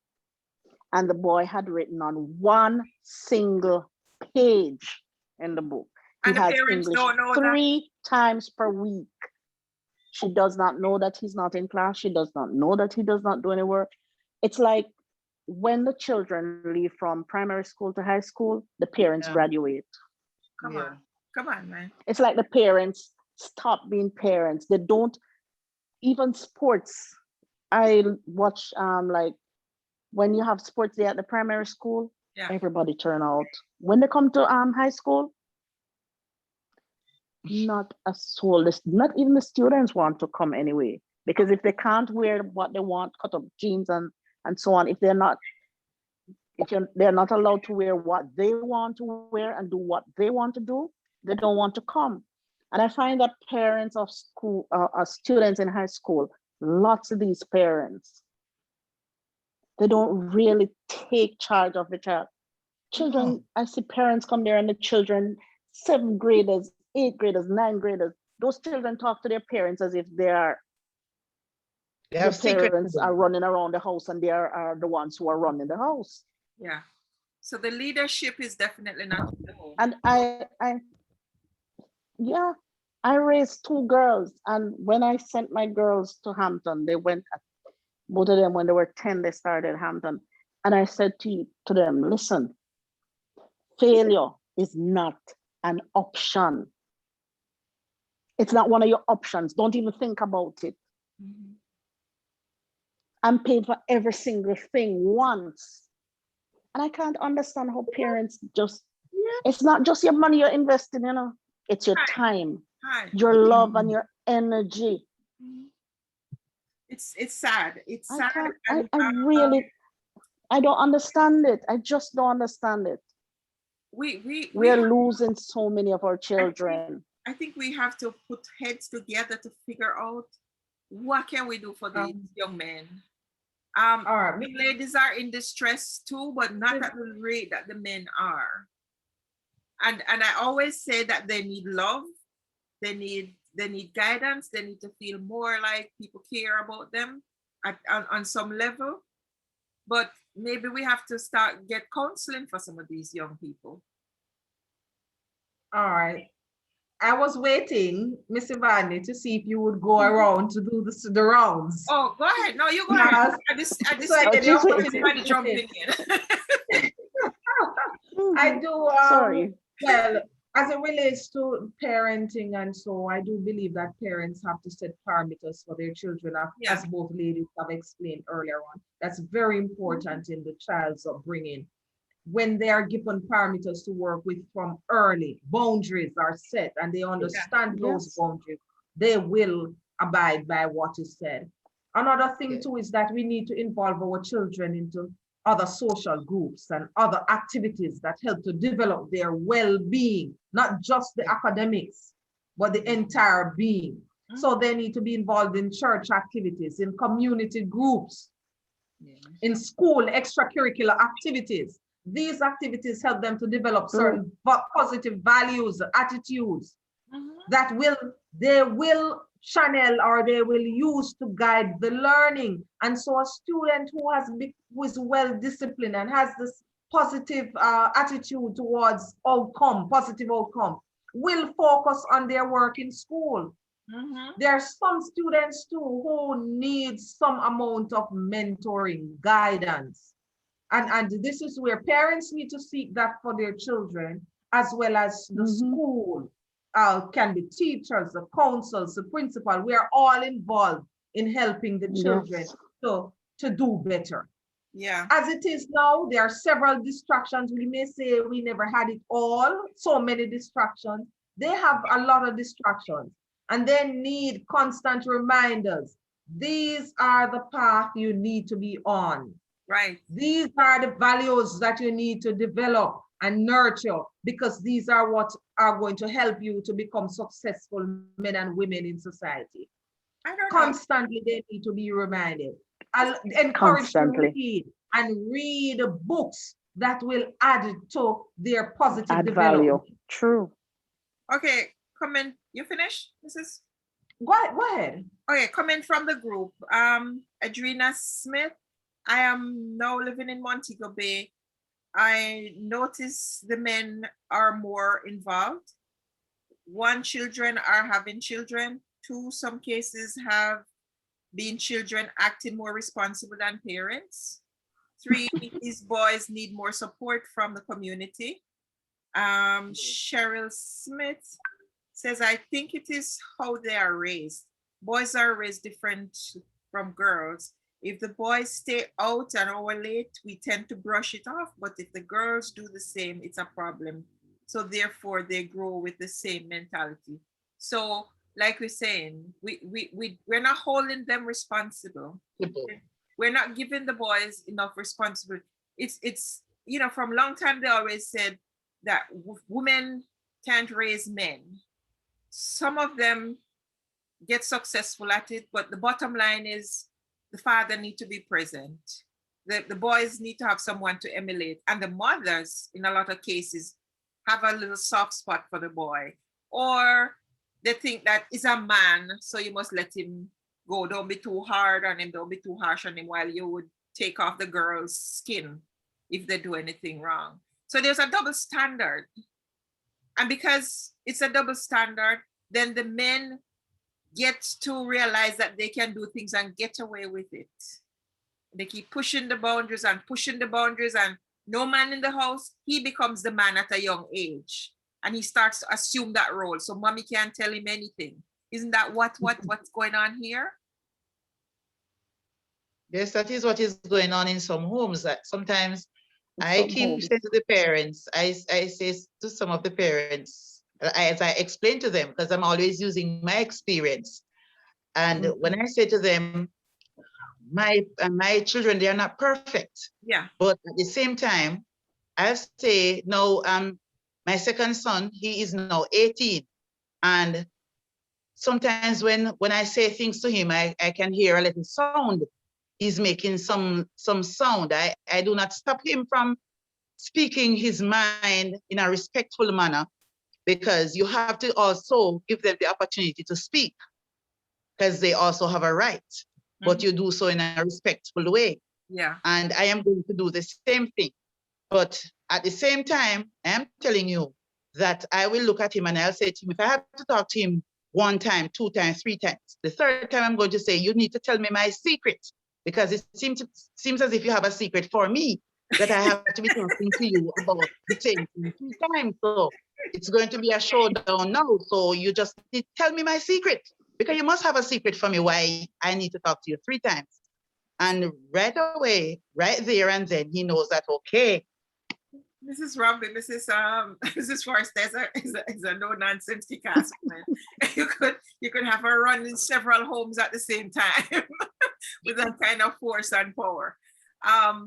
And the boy had written on one single page in the book. And He the has parents English don't know 3 times per week. She does not know that he's not in class. She does not know that he does not do any work. It's like when the children leave from primary school to high school, the parents graduate. Come on, man. It's like the parents stop being parents. They don't, even sports. I watch like when you have sports day at the primary school, everybody turn out. When they come to high school, not a soul. Not even the students want to come anyway, because if they can't wear what they want, cut up jeans and so on, if they're not allowed to wear what they want to wear and do what they want to do, they don't want to come. And I find that parents of school, students in high school, lots of these parents, they don't really take charge of the child. Children, I see parents come there and the children, 7th graders, 8th graders, 9th graders, those children talk to their parents as if their parents are running around the house and they are the ones who are running the house. Yeah. So the leadership is definitely not the home. And I raised 2 girls, and when I sent my girls to Hampton, they went, both of them, when they were 10, they started Hampton. And I said to them, listen, failure is not an option. It's not one of your options. Don't even think about it. Mm-hmm. I'm paid for every single thing once. And I can't understand how parents just, it's not just your money you're investing, it's your time, your love and your energy. It's sad. It's sad. I don't understand it. I just don't understand it. We're losing so many of our children. I think we have to put heads together to figure out what can we do for these young men. The ladies are in distress too, but not at the rate that the men are. And I always say that they need love, they need guidance, they need to feel more like people care about them on some level. But maybe we have to get counseling for some of these young people. All right. I was waiting, Miss Ivani, to see if you would go around to do the rounds. Oh, go ahead. No, you go ahead. Everybody jumping in. I do. Sorry. Well, as it relates to parenting and so, I do believe that parents have to set parameters for their children, as both ladies have explained earlier on. That's very important in the child's upbringing. When they are given parameters to work with from early, boundaries are set and they understand those boundaries, they will abide by what is said. Another thing too is that we need to involve our children into other social groups and other activities that help to develop their well-being, not just the academics, but the entire being. So they need to be involved in church activities, in community groups, in school extracurricular activities. These activities help them to develop certain positive values, attitudes that they will channel or they will use to guide the learning. And so a student who is well disciplined and has this positive attitude towards positive outcome, will focus on their work in school. There are some students too who need some amount of mentoring, guidance. And this is where parents need to seek that for their children, as well as the school. Can be teachers, the councils, the principal. We are all involved in helping the children to do better. Yeah. As it is now, there are several distractions. We may say we never had it all, so many distractions. They have a lot of distractions and they need constant reminders. These are the path you need to be on. Right. These are the values that you need to develop and nurture, because these are what are going to help you to become successful men and women in society. Constantly, they need to be reminded. I'll encourage them to read and read books that will add to their positive development. Value. True. Okay, comment. You finished, Mrs.? Go ahead. Okay, comment from the group. Adrena Smith. I am now living in Montego Bay. I notice the men are more involved. 1, children are having children. 2, some cases have been children acting more responsible than parents. 3, these boys need more support from the community. Cheryl Smith says, I think it is how they are raised. Boys are raised different from girls. If the boys stay out an hour late, we tend to brush it off. But if the girls do the same, it's a problem. So therefore, they grow with the same mentality. So like we're saying, we're not holding them responsible. We're not giving the boys enough responsibility. It's you know, from a long time, they always said that women can't raise men. Some of them get successful at it, but the bottom line is, the father need to be present. The boys need to have someone to emulate. And the mothers, in a lot of cases, have a little soft spot for the boy. Or they think that he's a man, so you must let him go. Don't be too hard on him. Don't be too harsh on him, while you would take off the girl's skin if they do anything wrong. So there's a double standard. And because it's a double standard, then the men get to realize that they can do things and get away with it. They keep pushing the boundaries and no man in the house, he becomes the man at a young age. And he starts to assume that role. So mommy can't tell him anything. Isn't that what's going on here? Yes, that is what is going on in some homes. That sometimes I keep saying to the parents, I say to some of the parents, as I explain to them, because I'm always using my experience. And when I say to them, my children, they are not perfect. Yeah. But at the same time, I say, no, my second son, he is now 18. And sometimes when I say things to him, I can hear a little sound. He's making some sound. I do not stop him from speaking his mind in a respectful manner, because you have to also give them the opportunity to speak, because they also have a right, but you do so in a respectful way. Yeah. And I am going to do the same thing. But at the same time, I am telling you that I will look at him and I'll say to him, if I have to talk to him 1 time, 2 times, 3 times, the 3rd time I'm going to say, you need to tell me my secret, because it seems as if you have a secret for me that I have to be talking to you about the same thing 3 times. So it's going to be a showdown now. So you just need to tell me my secret, because you must have a secret for me why I need to talk to you 3 times. And right away, right there and then, he knows that, okay. Mrs. Robin, Mrs. Forester is a no-nonsense cast. You could have her run in several homes at the same time with that kind of force and power.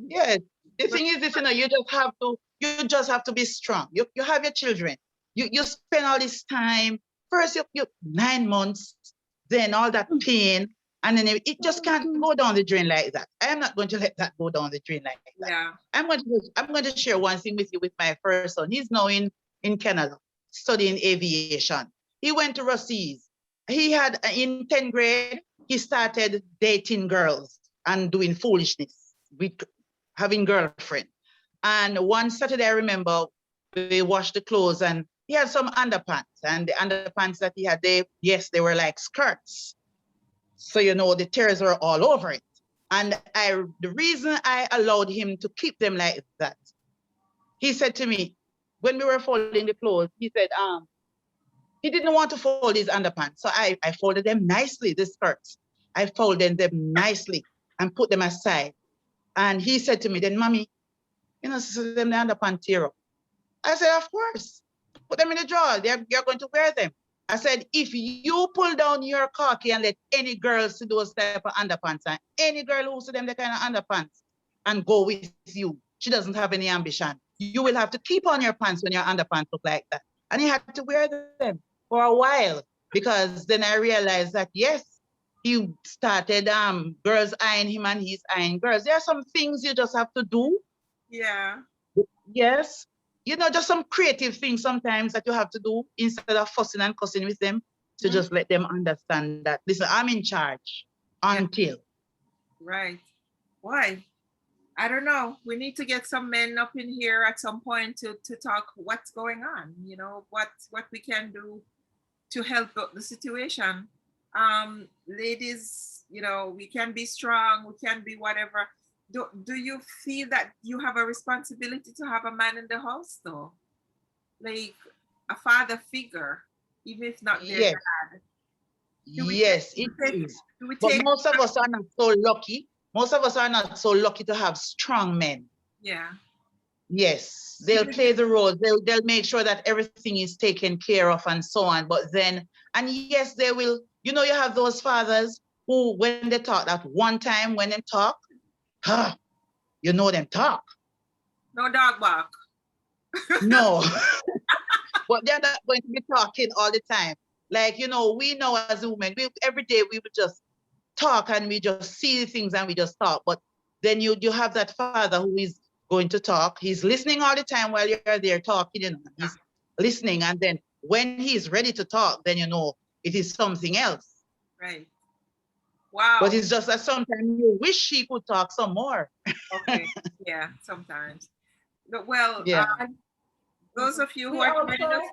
Yes, the thing is this, you just have to be strong. You have your children. You spend all this time. First, you 9 months, then all that pain, and then it just can't go down the drain like that. I am not going to let that go down the drain like that. Yeah. I'm going to share one thing with you with my first son. He's now in Canada studying aviation. He went to Russies. he had in 10th grade, he started dating girls and doing foolishness with having girlfriend. And one Saturday, I remember we washed the clothes and he had some underpants, and the underpants that he had, they were like skirts. So, the tears were all over it. And the reason I allowed him to keep them like that, he said to me, when we were folding the clothes, he said, he didn't want to fold his underpants. So I folded them nicely, the skirts. I folded them nicely and put them aside. And he said to me, then, Mommy, so them the underpants tear up. I said, of course. Put them in the drawer. You're going to wear them. I said, if you pull down your khaki and let any girl see those type of underpants, and any girl who see them the kind of underpants and go with you, she doesn't have any ambition. You will have to keep on your pants when your underpants look like that. And he had to wear them for a while, because then I realized that, yes, he started girls eyeing him and he's eyeing girls. There are some things you just have to do. Yeah. Yes. Just some creative things sometimes that you have to do instead of fussing and cussing with them, to just let them understand that, listen, I'm in charge until. Right. Why? I don't know. We need to get some men up in here at some point to talk what's going on, what we can do to help the situation. Ladies, we can be strong, we can be whatever. Do you feel that you have a responsibility to have a man in the house, though? Like a father figure, even if not their dad? Yes, it is. But most of us are not so lucky. Most of us are not so lucky to have strong men. Yeah. Yes, they'll play the role. They'll make sure that everything is taken care of and so on. But then, and yes, they will, you have those fathers who, when they talk, that one time when they talk, them talk. No dog bark. No. But they're not going to be talking all the time. Like, we know as women, every day we would just talk and we just see things and we just talk. But then you have that father who is going to talk. He's listening all the time while you're there talking, he's listening. And then when he's ready to talk, then it is something else. Right. Wow. But it's just that sometimes you wish he could talk some more. Okay. Yeah, sometimes. But well, yeah. Those of you who are joining us,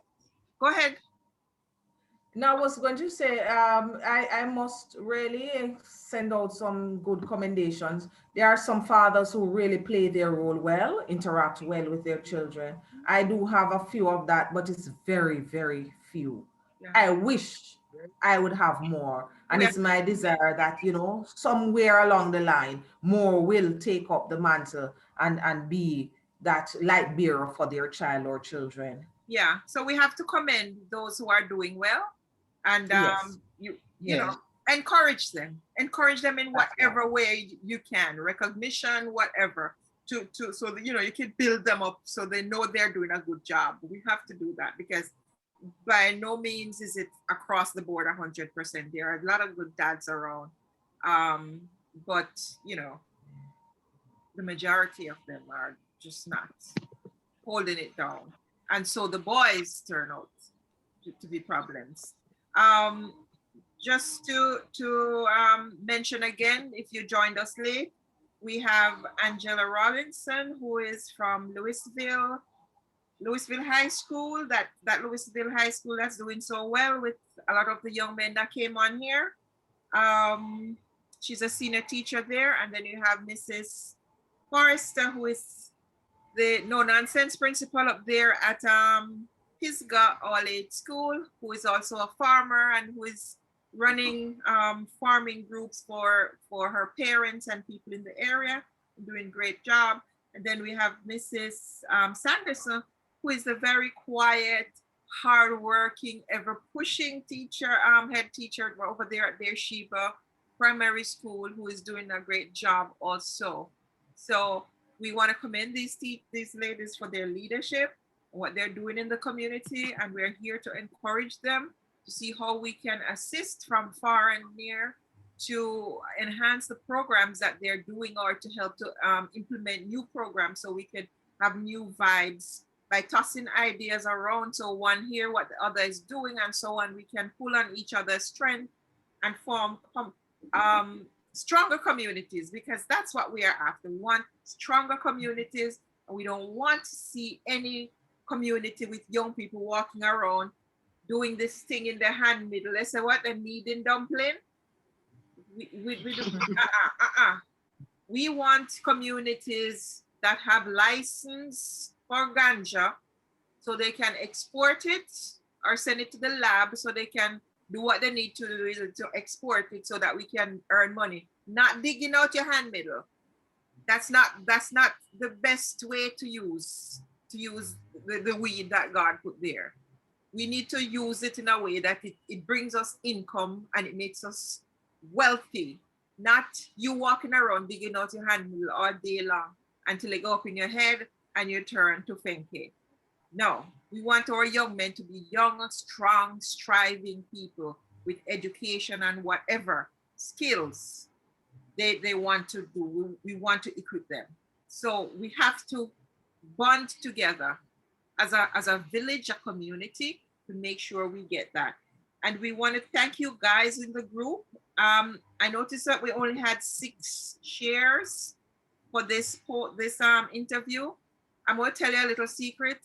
go ahead. Now, I was going to say, I must really send out some good commendations. There are some fathers who really play their role well, interact well with their children. I do have a few of that, but it's very, very few. Yeah. I wish I would have more. And it's my desire that, somewhere along the line, more will take up the mantle and be that light bearer for their child or children. Yeah, so we have to commend those who are doing well, and you know, encourage them in whatever way you can, recognition, whatever, to so that you can build them up so they know they're doing a good job. We have to do that, because by no means is it across the board 100%. There are a lot of good dads around, but the majority of them are just not holding it down. And so the boys turn out to be problems. Just to mention again, if you joined us late, we have Angela Robinson, who is from Lewisville High School. That Lewisville High School that's doing so well with a lot of the young men that came on here. She's a senior teacher there. And then you have Mrs. Forester, who is the no-nonsense principal up there at Pisgah All Age School, who is also a farmer and who is running farming groups for her parents and people in the area, doing a great job. And then we have Mrs. Sanderson, who is a very quiet, hardworking, ever-pushing teacher, head teacher over there at Beersheba Primary School, who is doing a great job also. So we want to commend these ladies for their leadership, what they're doing in the community, and we're here to encourage them to see how we can assist from far and near to enhance the programs that they're doing, or to help to implement new programs so we could have new vibes by tossing ideas around. So one hear what the other is doing and so on, we can pull on each other's strength and form stronger communities, because that's what we are after. We want stronger communities, and we don't want to see any community with young people walking around doing this thing in their hand middle. They say what, they're kneading dumpling. We do, We want communities that have license for ganja, so they can export it or send it to the lab so they can do what they need to do to export it so that we can earn money. Not digging out your hand middle. That's not the best way to use the weed that God put there. We need to use it in a way that it brings us income and it makes us wealthy. Not you walking around digging out your hand middle all day long until it go up in your head and you turn to Fenke. No, we want our young men to be young, strong, striving people with education and whatever skills they want to do. We want to equip them. So we have to bond together as a village, a community, to make sure we get that. And we want to thank you guys in the group. I noticed that we only had 6 shares for this interview. I'm going to tell you a little secret.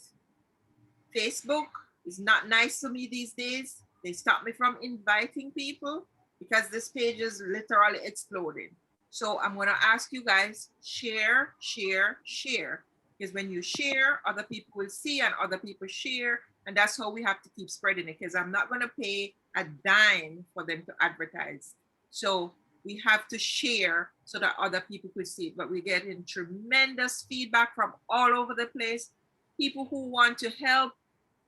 Facebook is not nice to me these days. They stop me from inviting people because this page is literally exploding. So I'm going to ask you guys, share, share, share. Because when you share, other people will see and other people share. And that's how we have to keep spreading it, because I'm not going to pay a dime for them to advertise. So we have to share so that other people could see it. But we're getting tremendous feedback from all over the place. People who want to help,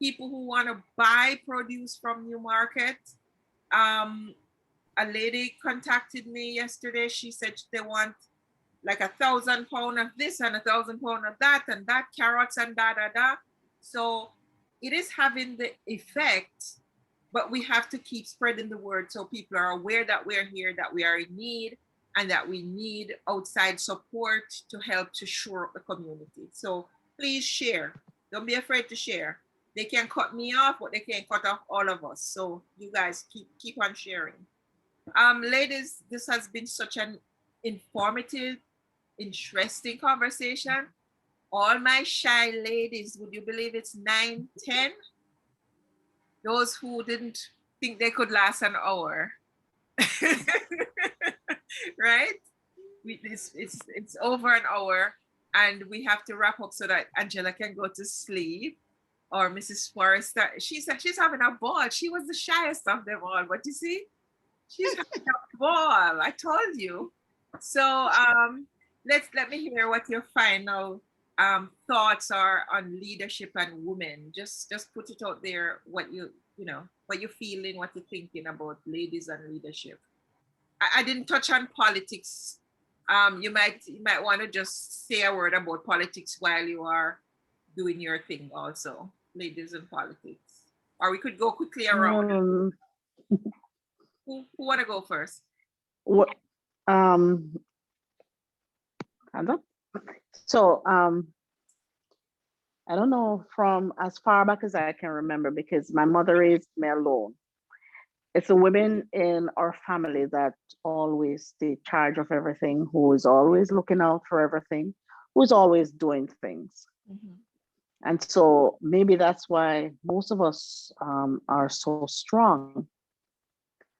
people who want to buy produce from Newmarket. A lady contacted me yesterday. She said they want like 1,000 pounds of this and 1,000 pounds of that, and that carrots and da da da. So it is having the effect, but we have to keep spreading the word so people are aware that we're here, that we are in need, and that we need outside support to help to shore up the community. So please share. Don't be afraid to share. They can cut me off, but they can't cut off all of us. So you guys keep on sharing. Ladies, this has been such an informative, interesting conversation. All my shy ladies, would you believe it's 9, 10? Those who didn't think they could last an hour. Right? It's over an hour and we have to wrap up so that Angela can go to sleep. Or Mrs. Forester, she's having a ball. She was the shyest of them all, but you see, she's having a ball. I told you. So let me hear what your final thoughts are on leadership and women. Just put it out there, what what you're feeling, what you're thinking about ladies and leadership. I didn't touch on politics. You might want to just say a word about politics while you are doing your thing also, ladies in politics. Or we could go quickly around. Who want to go first? What? So I don't know, from as far back as I can remember, because my mother raised me alone. It's the women in our family that always take charge of everything, who is always looking out for everything, who's always doing things. Mm-hmm. And so maybe that's why most of us are so strong,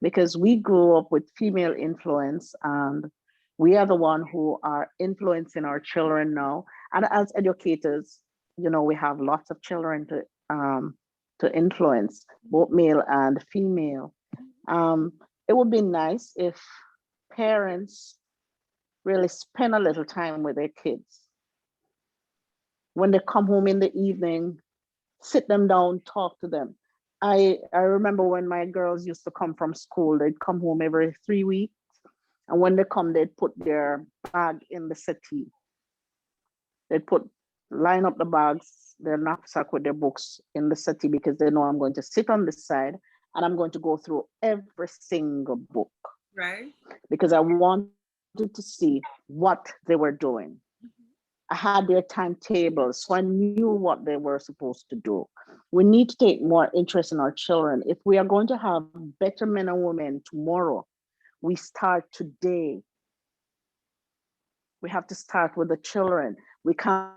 because we grew up with female influence and we are the one who are influencing our children now. And as educators, we have lots of children to influence, both male and female. It would be nice if parents really spend a little time with their kids. When they come home in the evening, sit them down, talk to them. I remember when my girls used to come from school, they'd come home every 3 weeks. And when they come, they'd put their bag in the settee. They'd line up the bags, their knapsack with their books in the settee, because they know I'm going to sit on this side and I'm going to go through every single book. Right. Because I wanted to see what they were doing. I had their timetables, so I knew what they were supposed to do. We need to take more interest in our children. If we are going to have better men and women tomorrow, we start today. We have to start with the children. We can't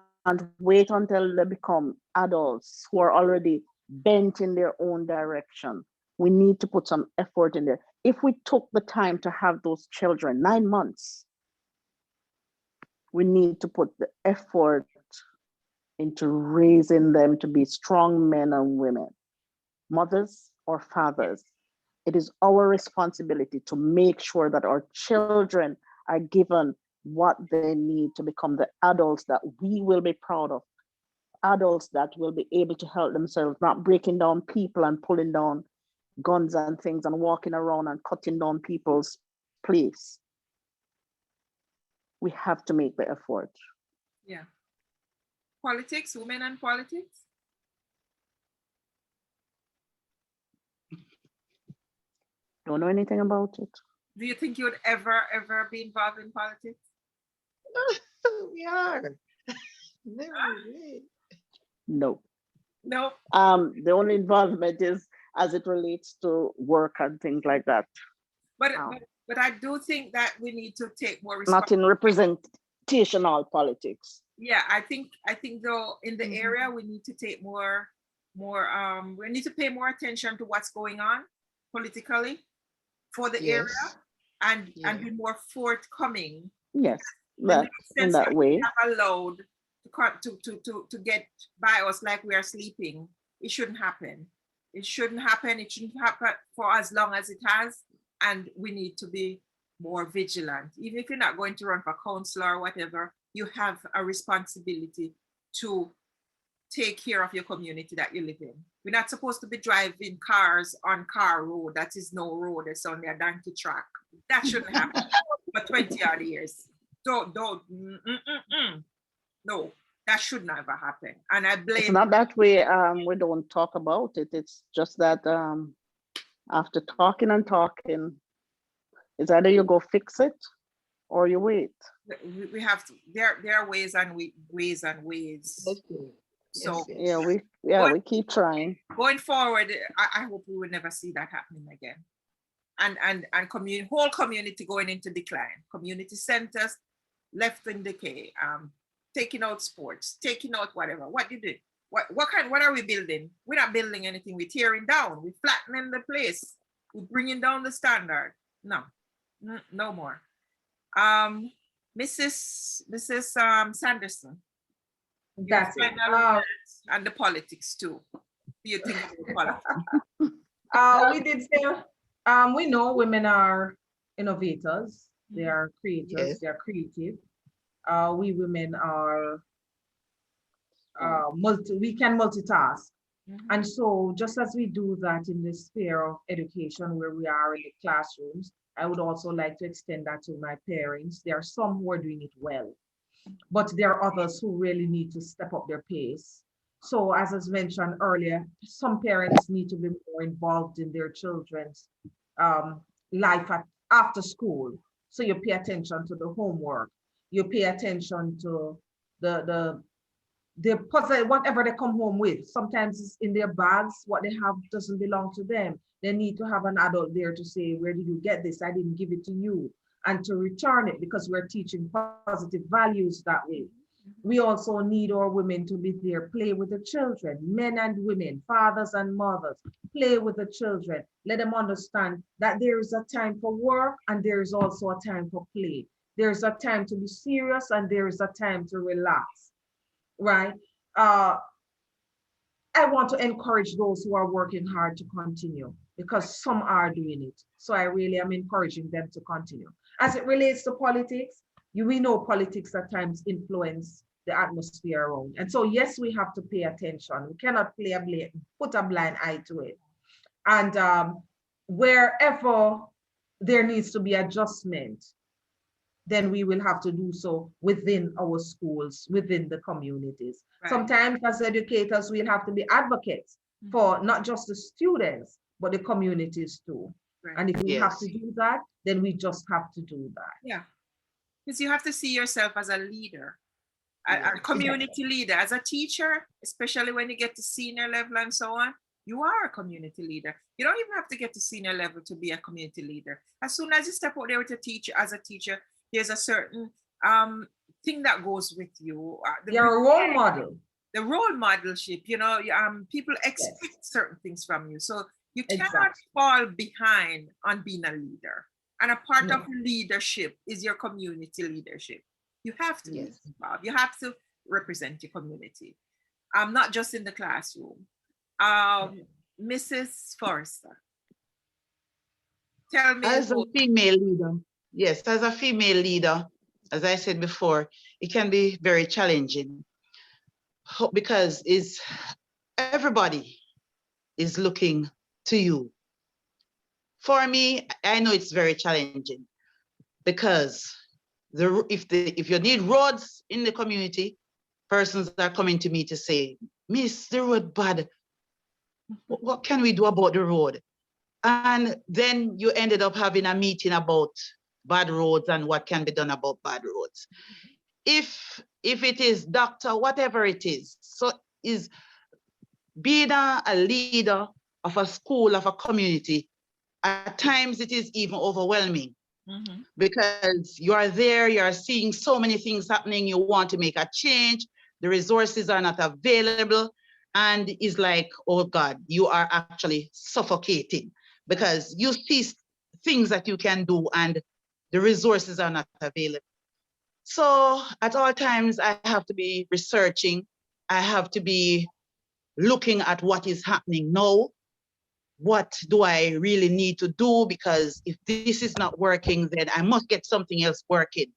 wait until they become adults who are already bent in their own direction. We need to put some effort in there. If we took the time to have those children, 9 months, we need to put the effort into raising them to be strong men and women, mothers or fathers. It is our responsibility to make sure that our children are given what they need to become the adults that we will be proud of, adults that will be able to help themselves, not breaking down people and pulling down guns and things and walking around and cutting down people's place. We have to make the effort. Yeah. Politics, women and politics. Don't know anything about it. Do you think you would ever be involved in politics? We are. Never really. No. No. The only involvement is as it relates to work and things like that. But I do think that we need to take more Not in representational politics. Yeah, I think though in the area we need to take more we need to pay more attention to what's going on politically for the area and be more forthcoming. Yes, that in that way. Have allowed to get by us like we are sleeping. It shouldn't happen. It shouldn't happen. It shouldn't happen for as long as it has. And we need to be more vigilant. Even if you're not going to run for councillor or whatever, you have a responsibility to take care of your community that you live in. We're not supposed to be driving cars on car road. That is no road. It's only a donkey track. That shouldn't happen for 20 odd years. No, that should never happen. And I blame. It's not that we don't talk about it. It's just that after talking and talking, it's either you go fix it or you wait. We have to. There are ways and ways. So we keep trying. Going forward, I hope we will never see that happening again. And whole community going into decline. Community centers left in decay. Taking out sports, taking out whatever. What you do? What are we building? We're not building anything. We're tearing down. We're flattening the place. We're bringing down the standard. No more. Mrs. Sanderson. That's it. And the politics too. Do you think politics? We did say we know women are innovators. They are creators. Yes. They are creative. We women are we can multitask. And so just as we do that in the sphere of education where we are in the classrooms, I would also like to extend that to my parents. There are some who are doing it well, but there are others who really need to step up their pace. So as was mentioned earlier, some parents need to be more involved in their children's life after school. So you pay attention to the homework, you pay attention to the puzzle, whatever they come home with. Sometimes it's in their bags, what they have doesn't belong to them. They need to have an adult there to say, where did you get this? I didn't give it to you. And to return it, because we're teaching positive values that way. We also need our women to be there, play with the children, men and women, fathers and mothers, play with the children. Let them understand that there is a time for work and there is also a time for play. There's a time to be serious and there is a time to relax, right? I want to encourage those who are working hard to continue, because some are doing it. So I really am encouraging them to continue. As it relates to politics, we know politics at times influence the atmosphere around. And so, yes, we have to pay attention. We cannot put a blind eye to it. And wherever there needs to be adjustment, then we will have to do so within our schools, within the communities. Right. Sometimes as educators, we'll have to be advocates for not just the students, but the communities too. Right. And if we have to do that, then we just have to do that. Yeah, because you have to see yourself as a leader. a community leader. As a teacher, especially when you get to senior level and so on, you are a community leader. You don't even have to get to senior level to be a community leader. As soon as you step out there with a teacher, as a teacher, there's a certain thing that goes with you. You're a role model. The role modelship, people expect certain things from you. So you cannot Exactly. fall behind on being a leader. And a part of leadership is your community leadership. You have to be involved. You have to represent your community. Not just in the classroom. Mrs. Forester, tell me. As a female leader, yes, as a female leader, as I said before, it can be very challenging because everybody is looking to you. For me, I know it's very challenging because if you need roads in the community, persons are coming to me to say, Miss, the road bad. What can we do about the road? And then you ended up having a meeting about bad roads and what can be done about bad roads. If it is doctor, whatever it is, so is being a leader of a school, of a community, at times it is even overwhelming because you are there, you are seeing so many things happening, you want to make a change, the resources are not available, and it's like, oh God, you are actually suffocating because you see things that you can do and the resources are not available. So at all times, I have to be researching. I have to be looking at what is happening now. What do I really need to do? Because if this is not working, then I must get something else working.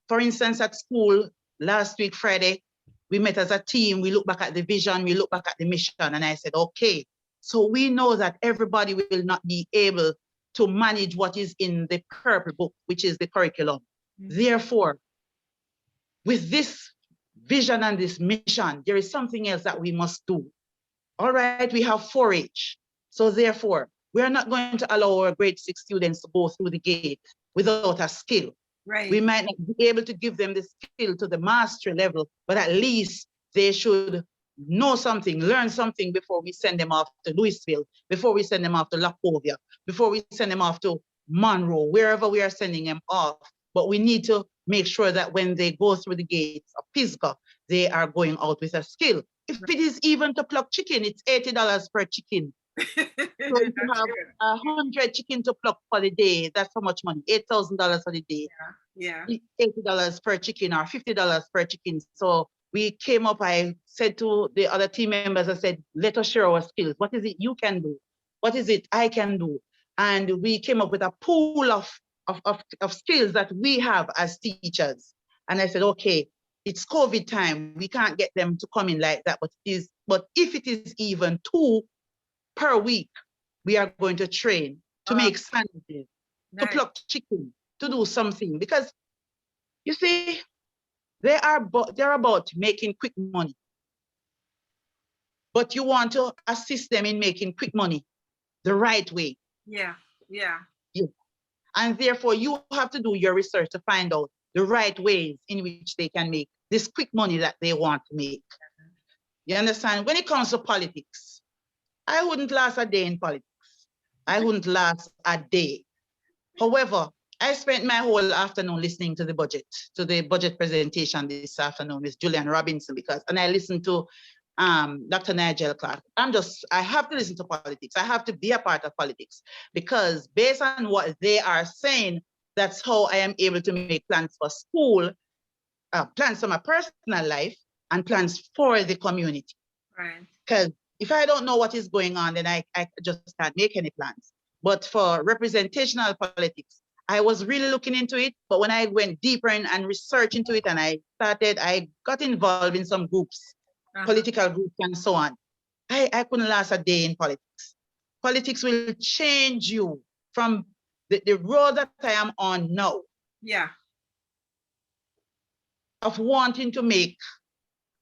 For instance, at school, last week, Friday, we met as a team, we look back at the vision, we look back at the mission, and I said, okay, so we know that everybody will not be able to manage what is in the purple book, which is the curriculum. Therefore, with this vision and this mission, there is something else that we must do. All right, we have 4-H. So therefore, we are not going to allow our grade 6 students to go through the gate without a skill. Right. We might not be able to give them the skill to the mastery level, but at least they should know something, learn something before we send them off to Lewisville, before we send them off to Lapovia, before we send them off to Monroe, wherever we are sending them off. But we need to make sure that when they go through the gates of Pisgah, they are going out with a skill. If it is even to pluck chicken, it's $80 per chicken. So if you have 100 chicken to pluck for the day, that's how much money? $8,000 for the day. Yeah. $80 per chicken or $50 per chicken. So we came up, I said to the other team members, I said, let us share our skills. What is it you can do? What is it I can do? And we came up with a pool of skills that we have as teachers. And I said, okay, it's COVID time. We can't get them to come in like that, but if it is even 2 per week, we are going to train to make sandwiches, to pluck chicken, to do something. Because you see, they're about making quick money. But you want to assist them in making quick money the right way. Yeah. And therefore, you have to do your research to find out the right ways in which they can make this quick money that they want to make. You understand? When it comes to politics, I wouldn't last a day in politics. I wouldn't last a day. However, I spent my whole afternoon listening to the budget presentation this afternoon with Julian Robinson and I listened to Dr. Nigel Clark. I have to listen to politics. I have to be a part of politics because based on what they are saying, that's how I am able to make plans for school, plans for my personal life, and plans for the community. Right. Because if I don't know what is going on, then I just can't make any plans. But for representational politics, I was really looking into it. But when I went deeper and researched into it and I got involved in some groups, political groups and so on, I couldn't last a day in politics. Politics will change you from the road that I am on now. Yeah. Of wanting to make,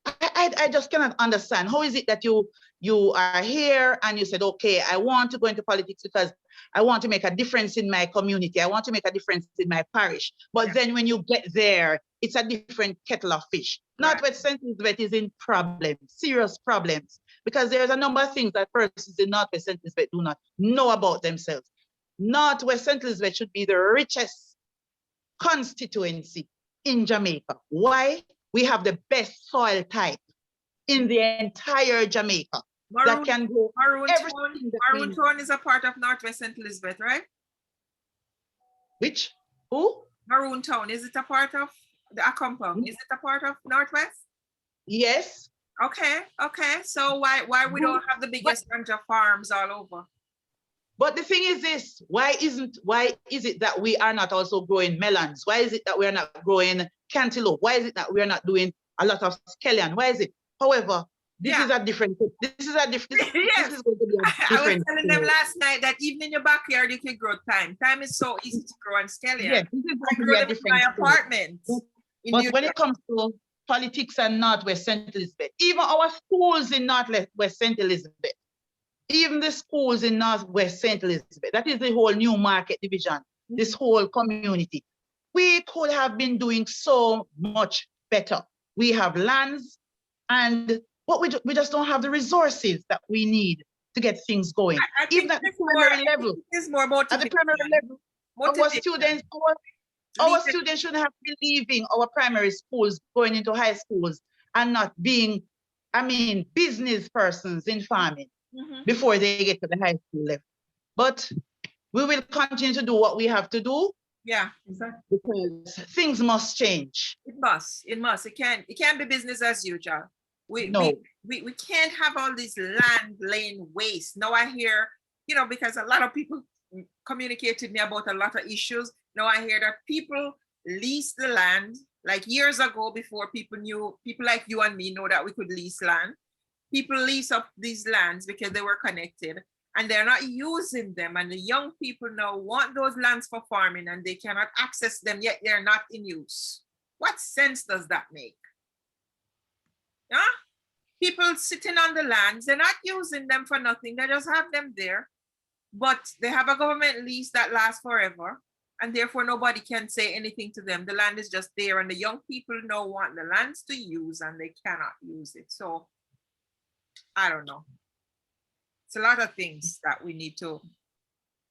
I just cannot understand. How is it that you are here and you said, okay, I want to go into politics because I want to make a difference in my community. I want to make a difference in my parish. But Yeah. then when you get there, it's a different kettle of fish. Right. Northwest St. Elizabeth is in problems, serious problems, because there's a number of things that persons in Northwest St. Elizabeth do not know about themselves. Northwest St. Elizabeth should be the richest constituency in Jamaica. Why? We have the best soil type in the entire Jamaica that can grow everything that we Maroon need. Town is a part of Northwest St. Elizabeth, right? Which? Who? Maroon Town, is it a part of the compound? Is it a part of Northwest? Yes. Okay, okay. So why we don't have the biggest bunch of farms all over? But the thing is this, why is it that we are not also growing melons? Why is it that we are not growing cantaloupe? Why is it that we are not doing a lot of scallion? Why is it? However, this is a different, this is going to be a I was different telling them last night that even in your backyard you can grow thyme. Thyme is so easy to grow and scallion. Yes, this is I going to grow be a them in different my thing. apartment. But when it comes to politics and Northwest St. Elizabeth, even our schools in Northwest St. Elizabeth, even the schools in Northwest St. Elizabeth, that is the whole New Market Division, this whole community, we could have been doing so much better. We have lands, but we just don't have the resources that we need to get things going. I Even think at the primary level, it's more about at the primary level, our students shouldn't have to be leaving our primary schools, going into high schools, and not being, business persons in farming before they get to the high school level. But we will continue to do what we have to do. Yeah, exactly. Because things must change. It must. It can't be business as usual. We can't have all this land laying waste. Now I hear, because a lot of people communicated to me about a lot of issues. Now I hear that people lease the land, like years ago, before people like you and me know that we could lease land. People lease up these lands because they were connected and they're not using them. And the young people now want those lands for farming and they cannot access them, yet they're not in use. What sense does that make? Huh? People sitting on the lands, they're not using them for nothing. They just have them there, but they have a government lease that lasts forever. And therefore nobody can say anything to them. The land is just there and the young people now want the lands to use and they cannot use it. So I don't know. It's a lot of things that we need to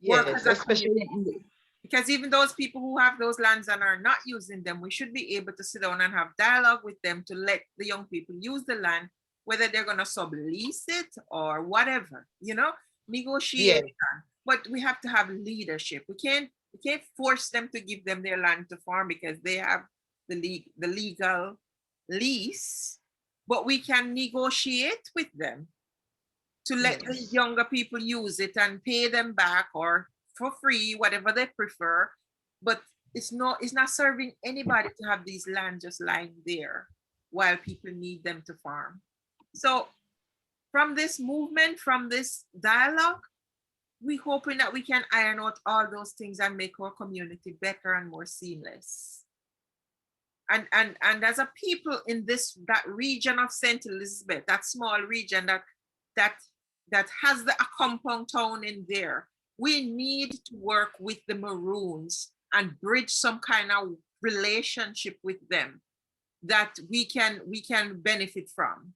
work as a community. Because even those people who have those lands and are not using them, we should be able to sit down and have dialogue with them to let the young people use the land, whether they're going to sublease it or whatever, negotiate. Yeah. But we have to have leadership. We can't force them to give them their land to farm because they have the legal lease, but we can negotiate with them to let the younger people use it and pay them back or for free, whatever they prefer. But it's not serving anybody to have these lands just lying there while people need them to farm. So from this movement, from this dialogue, we're hoping that we can iron out all those things and make our community better and more seamless. And as a people in that region of St. Elizabeth, that small region that has a compound town in there, we need to work with the Maroons and bridge some kind of relationship with them that we can benefit from.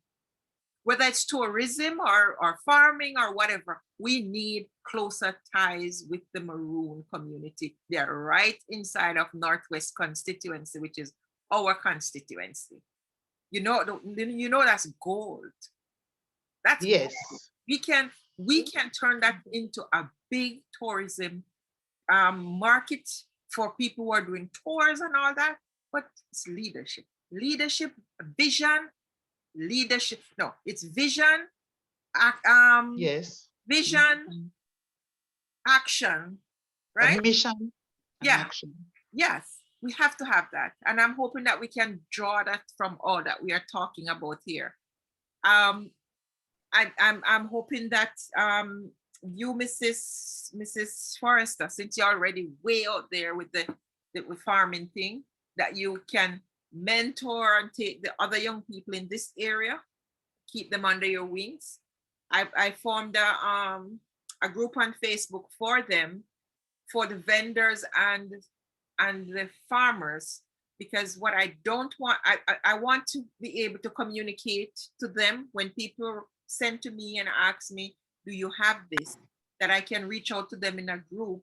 Whether it's tourism or farming or whatever, we need closer ties with the Maroon community. They're right inside of Northwest constituency, which is our constituency. That's gold. That's yes. Gold. We can turn that into a big tourism market for people who are doing tours and all that. But it's leadership, vision. Leadership. No, it's vision. Yes. Vision, action, right? Mission. Yeah. Action. Yes, we have to have that, and I'm hoping that we can draw that from all that we are talking about here. I'm hoping that you, Mrs. Forester, since you're already way out there with the farming thing, that you can mentor and take the other young people in this area, keep them under your wings. I formed a a group on Facebook for them, for the vendors and the farmers, because what I don't want, I want to be able to communicate to them when people send to me and ask me, do you have this? That I can reach out to them in a group,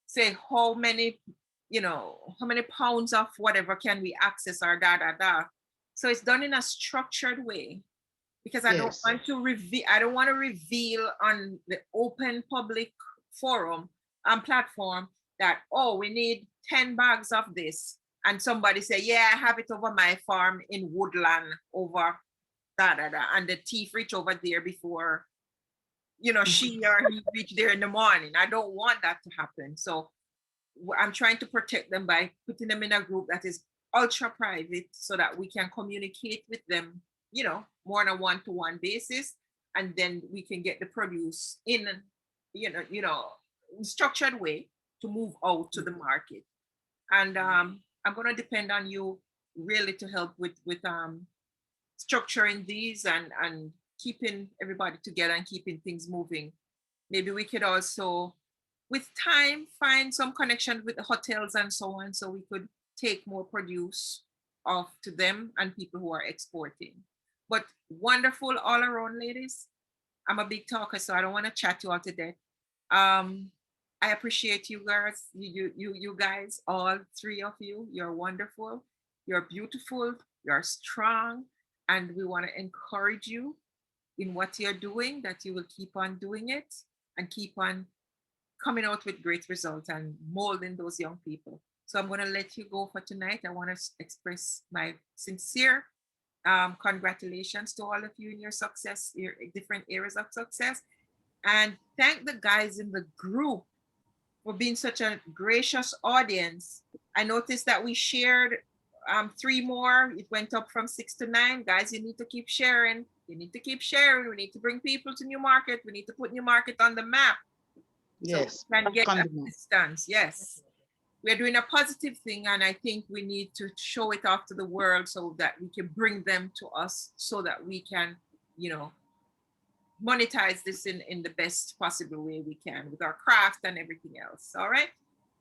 say how many, how many pounds of whatever can we access or da da da. So it's done in a structured way, because I don't Yes. want to reveal, I don't want to reveal on the open public forum and platform that, oh, we need 10 bags of this. And somebody say, yeah, I have it over my farm in Woodland over da da da. And the thief reach over there before, she or he reach there in the morning. I don't want that to happen. So I'm trying to protect them by putting them in a group that is ultra private, so that we can communicate with them, more on a one-to-one basis, and then we can get the produce in, structured way to move out to the market. And I'm going to depend on you really to help with structuring these and keeping everybody together and keeping things moving. Maybe we could also, with time, find some connection with the hotels and so on, so we could take more produce off to them and people who are exporting. But wonderful all around, ladies. I'm a big talker, so I don't want to chat you all to death. I appreciate you girls, you guys, all three of you. You're wonderful, you're beautiful, you're strong, and we want to encourage you in what you're doing, that you will keep on doing it and keep on coming out with great results and molding those young people. So I'm going to let you go for tonight. I want to express my sincere congratulations to all of you in your success, your different areas of success. And thank the guys in the group for being such a gracious audience. I noticed that we shared 3 more. It went up from 6 to 9. Guys, you need to keep sharing. You need to keep sharing. We need to bring people to Newmarket. We need to put Newmarket on the map. Yes. So we can get Condiment. assistance. Yes. We're doing a positive thing, and I think we need to show it off to the world so that we can bring them to us, so that we can, monetize this in the best possible way we can with our craft and everything else. All right.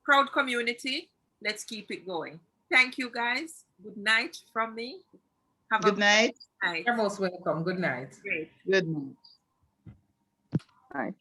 Proud community. Let's keep it going. Thank you, guys. Good night from me. Have Good night. night. You're most welcome. Good night. Great. Good night. Right.